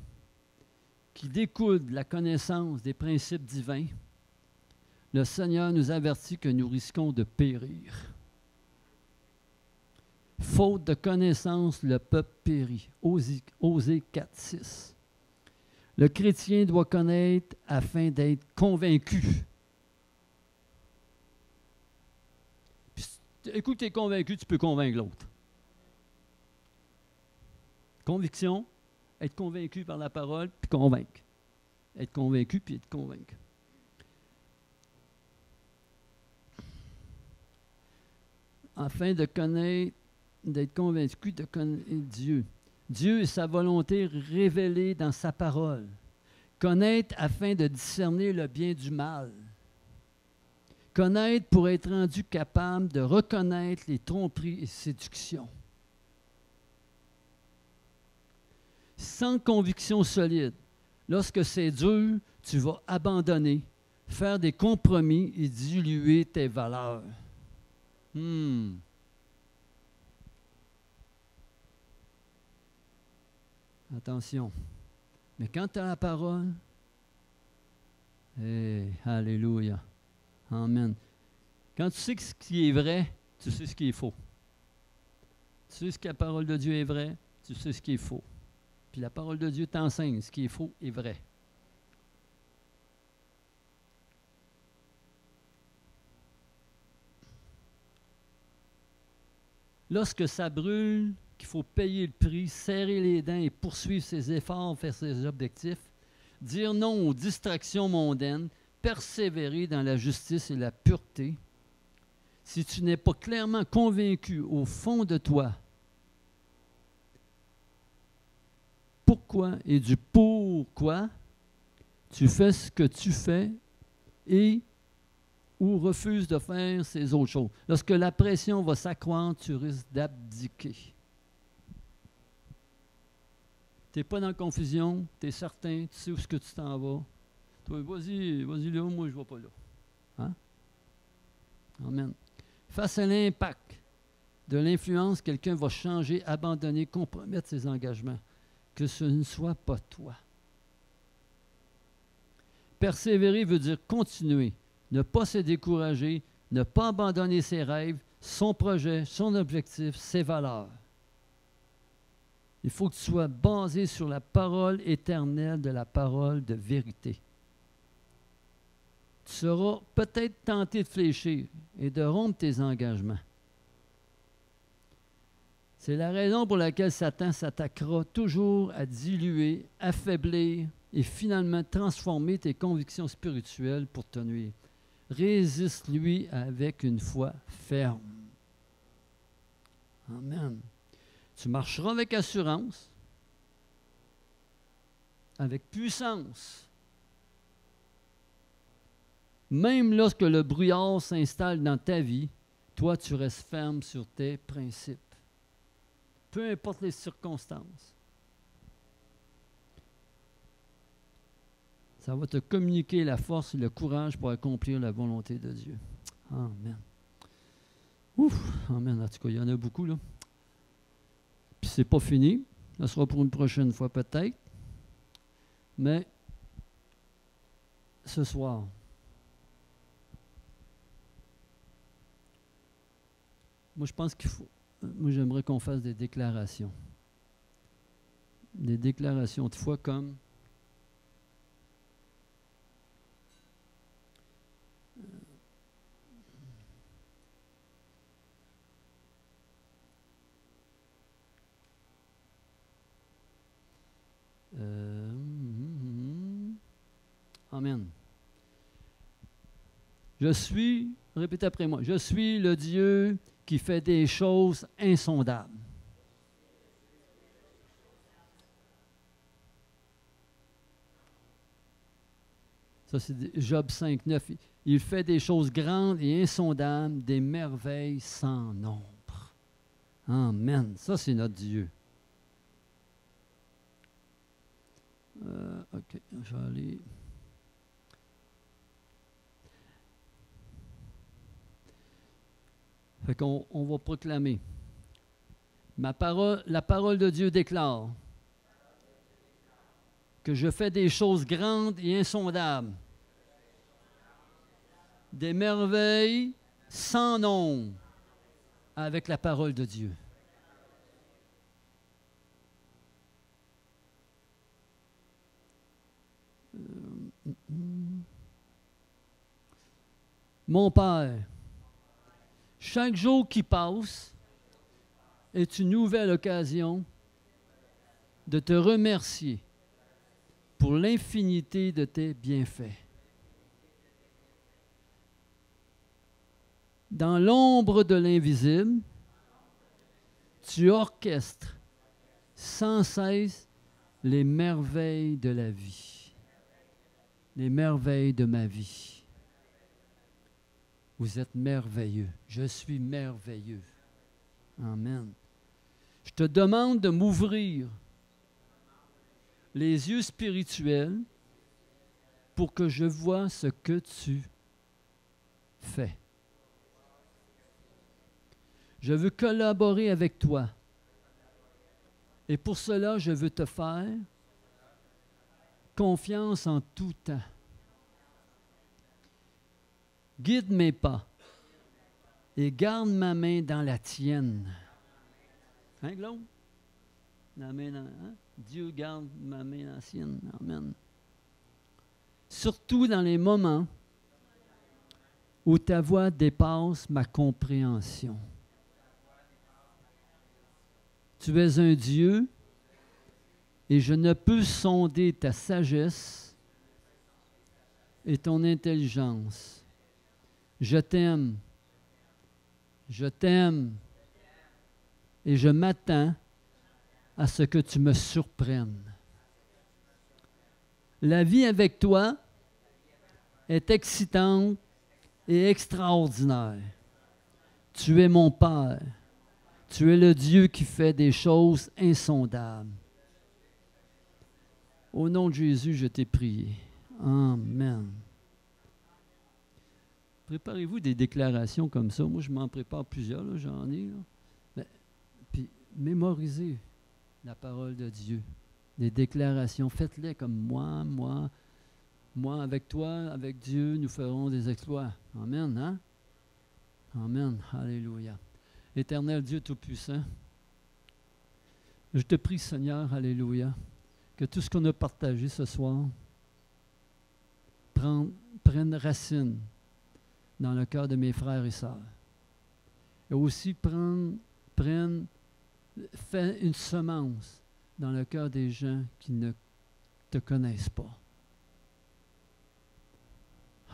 qui découle de la connaissance des principes divins, le Seigneur nous avertit que nous risquons de périr. Faute de connaissance, le peuple périt. Osée 4:6. Le chrétien doit connaître afin d'être convaincu. Puis, écoute, tu es convaincu, tu peux convaincre l'autre. Conviction, être convaincu par la parole, puis convaincre. Être convaincu, puis être convaincu. Afin de connaître, d'être convaincu de connaître Dieu. Dieu et sa volonté révélée dans sa parole. Connaître afin de discerner le bien du mal. Connaître pour être rendu capable de reconnaître les tromperies et séductions. Sans conviction solide, lorsque c'est dur, tu vas abandonner, faire des compromis et diluer tes valeurs. Attention. Mais quand tu as la parole, alléluia. Amen. Quand tu sais ce qui est vrai, tu sais ce qui est faux. Tu sais ce que la parole de Dieu est vraie, tu sais ce qui est faux. Puis la parole de Dieu t'enseigne ce qui est faux est vrai. Lorsque ça brûle, qu'il faut payer le prix, serrer les dents et poursuivre ses efforts vers ses objectifs, dire non aux distractions mondaines, persévérer dans la justice et la pureté, si tu n'es pas clairement convaincu au fond de toi pourquoi et du pourquoi tu fais ce que tu fais et ou refuses de faire ces autres choses. Lorsque la pression va s'accroître, tu risques d'abdiquer. Tu n'es pas dans la confusion, tu es certain, tu sais où est-ce que tu t'en vas. Toi, vas-y là, moi je ne vais pas là. Hein? Amen. Face à l'impact de l'influence, quelqu'un va changer, abandonner, compromettre ses engagements. Que ce ne soit pas toi. Persévérer veut dire continuer, ne pas se décourager, ne pas abandonner ses rêves, son projet, son objectif, ses valeurs. Il faut que tu sois basé sur la parole éternelle de la parole de vérité. Tu seras peut-être tenté de fléchir et de rompre tes engagements. C'est la raison pour laquelle Satan s'attaquera toujours à diluer, affaiblir et finalement transformer tes convictions spirituelles pour te nuire. Résiste-lui avec une foi ferme. Amen. Tu marcheras avec assurance, avec puissance. Même lorsque le brouillard s'installe dans ta vie, toi, tu restes ferme sur tes principes. Peu importe les circonstances. Ça va te communiquer la force et le courage pour accomplir la volonté de Dieu. Amen. Ouf, amen. En tout cas, il y en a beaucoup, là. Puis c'est pas fini. Ça sera pour une prochaine fois peut-être. Mais ce soir, moi je pense qu'il faut. Moi j'aimerais qu'on fasse des déclarations. Des déclarations de foi comme Amen. Je suis, répétez après moi, je suis le Dieu qui fait des choses insondables. Ça, c'est Job 5, 9. Il fait des choses grandes et insondables, des merveilles sans nombre. Amen. Ça, c'est notre Dieu. OK, je vais aller. Fait qu'on va proclamer. La parole de Dieu déclare que je fais des choses grandes et insondables, des merveilles sans nombre avec la parole de Dieu. Mon Père, chaque jour qui passe est une nouvelle occasion de te remercier pour l'infinité de tes bienfaits. Dans l'ombre de l'invisible, tu orchestres sans cesse les merveilles de la vie, les merveilles de ma vie. Vous êtes merveilleux. Je suis merveilleux. Amen. Je te demande de m'ouvrir les yeux spirituels pour que je voie ce que tu fais. Je veux collaborer avec toi. Et pour cela, je veux te faire confiance en tout temps. Guide mes pas et garde ma main dans la tienne. Hein, Claude? La main dans, hein? Dieu garde ma main dans la sienne. Amen. Surtout dans les moments où ta voix dépasse ma compréhension. Tu es un Dieu et je ne peux sonder ta sagesse et ton intelligence. Je t'aime et je m'attends à ce que tu me surprennes. La vie avec toi est excitante et extraordinaire. Tu es mon Père. Tu es le Dieu qui fait des choses insondables. Au nom de Jésus, je t'ai prié. Amen. Préparez-vous des déclarations comme ça. Moi, je m'en prépare plusieurs, là, j'en ai. Là. Puis, mémorisez la parole de Dieu. Des déclarations, faites-les comme moi, avec toi, avec Dieu, nous ferons des exploits. Amen, hein? Amen, alléluia. Éternel Dieu Tout-Puissant, je te prie, Seigneur, alléluia, que tout ce qu'on a partagé ce soir prenne racine dans le cœur de mes frères et sœurs. Et aussi fait une semence dans le cœur des gens qui ne te connaissent pas.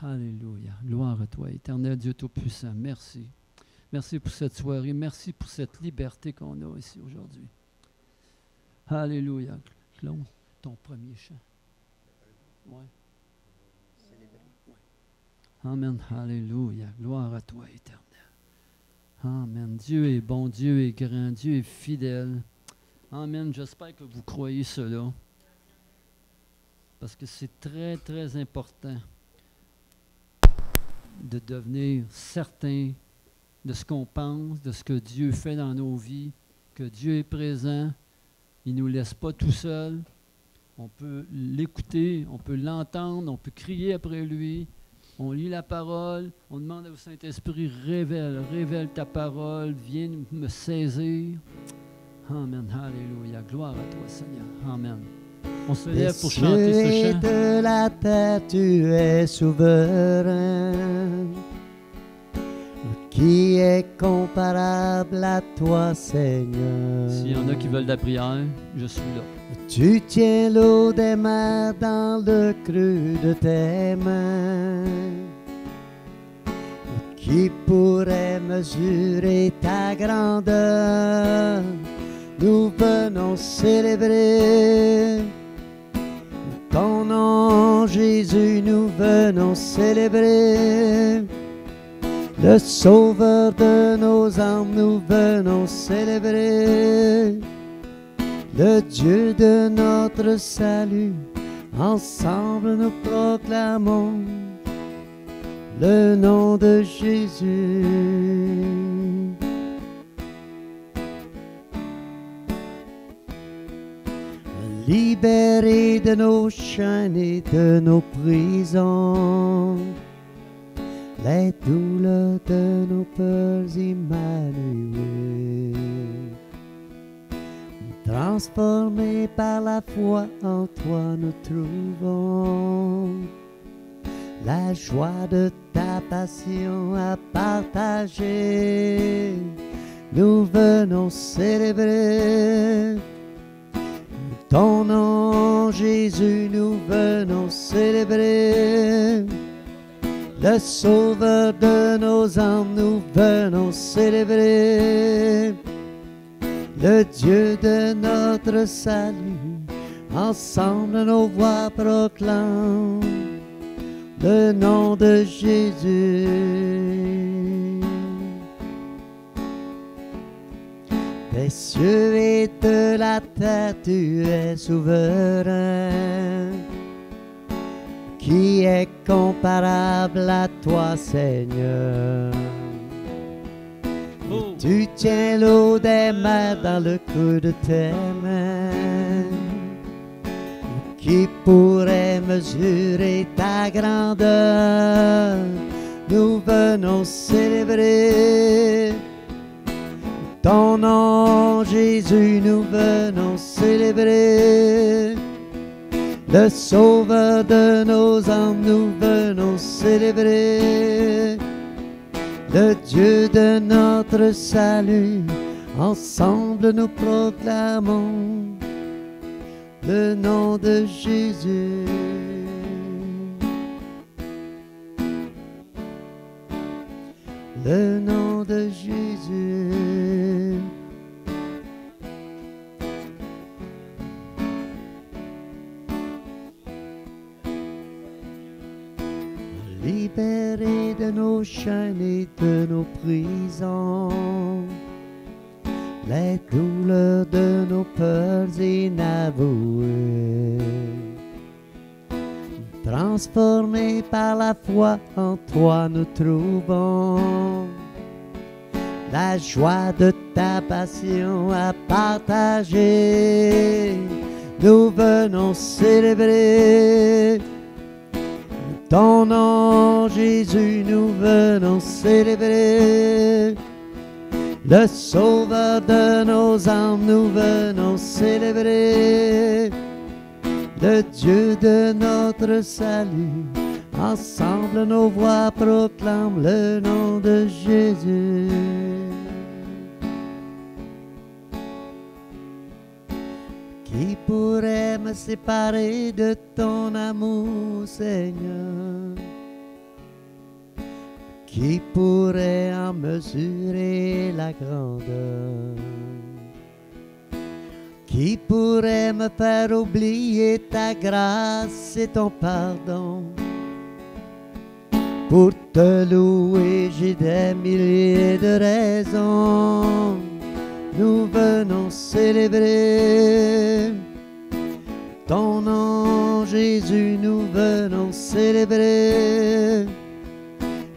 Alléluia. Gloire à toi, éternel Dieu Tout-Puissant. Merci. Merci pour cette soirée. Merci pour cette liberté qu'on a ici aujourd'hui. Alléluia. Claude, ton premier chant. Oui. Amen. Alléluia. Gloire à toi, éternel. Amen. Dieu est bon, Dieu est grand, Dieu est fidèle. Amen. J'espère que vous croyez cela. Parce que c'est très, très important de devenir certain de ce qu'on pense, de ce que Dieu fait dans nos vies, que Dieu est présent. Il ne nous laisse pas tout seuls. On peut l'écouter, on peut l'entendre, on peut crier après lui. On lit la parole, on demande au Saint-Esprit, révèle ta parole, viens me saisir. Amen, alléluia, gloire à toi Seigneur, amen. On se lève pour chanter ce chant. De la terre, tu es souverain. Qui est comparable à toi, Seigneur? S'il y en a qui veulent de la prière, je suis là. Tu tiens l'eau des mers dans le creux de tes mains. Qui pourrait mesurer ta grandeur? Nous venons célébrer ton nom, Jésus, nous venons célébrer. Le Sauveur de nos âmes, nous venons célébrer. Le Dieu de notre salut, ensemble nous proclamons le nom de Jésus. Libérés de nos chaînes et de nos prisons, les douleurs de nos peurs, Emmanuel. Transformés par la foi en toi, nous trouvons la joie de ta passion à partager. Nous venons célébrer ton nom, Jésus, nous venons célébrer. Le Sauveur de nos âmes, nous venons célébrer. Le Dieu de notre salut, ensemble nos voix proclament le nom de Jésus. Des cieux et de la terre, tu es souverain. Qui est comparable à toi, Seigneur? Oh. Tu tiens l'eau des mers dans le creux de tes mains. Qui pourrait mesurer ta grandeur? Nous venons célébrer ton nom, Jésus, nous venons célébrer. Le Sauveur de nos âmes, nous venons célébrer. Le Dieu de notre salut, ensemble nous proclamons le nom de Jésus. Le nom de Jésus. Libérés de nos chaînes et de nos prisons, les douleurs de nos peurs inavouées, transformés par la foi en toi, nous trouvons la joie de ta passion à partager. Nous venons célébrer ton nom, Jésus, nous venons célébrer. Le Sauveur de nos âmes, nous venons célébrer. Le Dieu de notre salut, ensemble nos voix proclament le nom de Jésus. Qui pourrait me séparer de ton amour, Seigneur? Qui pourrait en mesurer la grandeur? Qui pourrait me faire oublier ta grâce et ton pardon? Pour te louer, j'ai des milliers de raisons. Nous venons célébrer ton nom, Jésus, nous venons célébrer.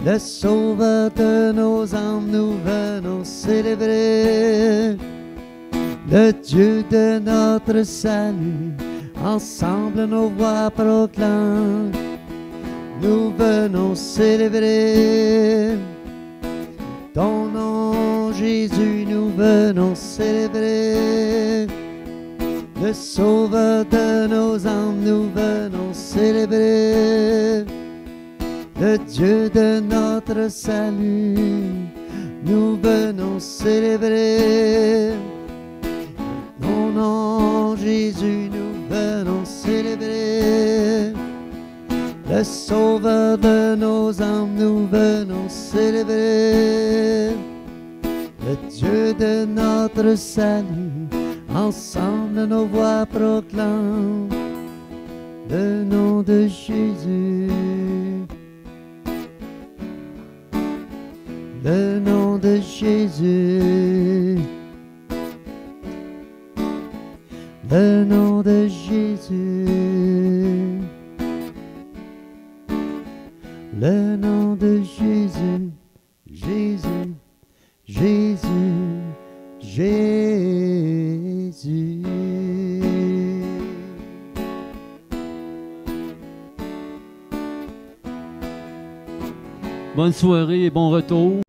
Le Sauveur de nos âmes, nous venons célébrer. Le Dieu de notre salut, ensemble nos voix proclament. Nous venons célébrer ton nom, Jésus, nous venons célébrer. Le Sauveur de nos âmes, nous venons célébrer. Le Dieu de notre salut, nous venons célébrer. Ton nom, Jésus, nous venons célébrer. Le Sauveur de nos âmes, nous venons célébrer. Le Dieu de notre salut, ensemble nos voix proclament le nom de Jésus. Le nom de Jésus. Le nom de Jésus. Le nom de Jésus. Jésus. Jésus. Jésus. Bonne soirée et bon retour.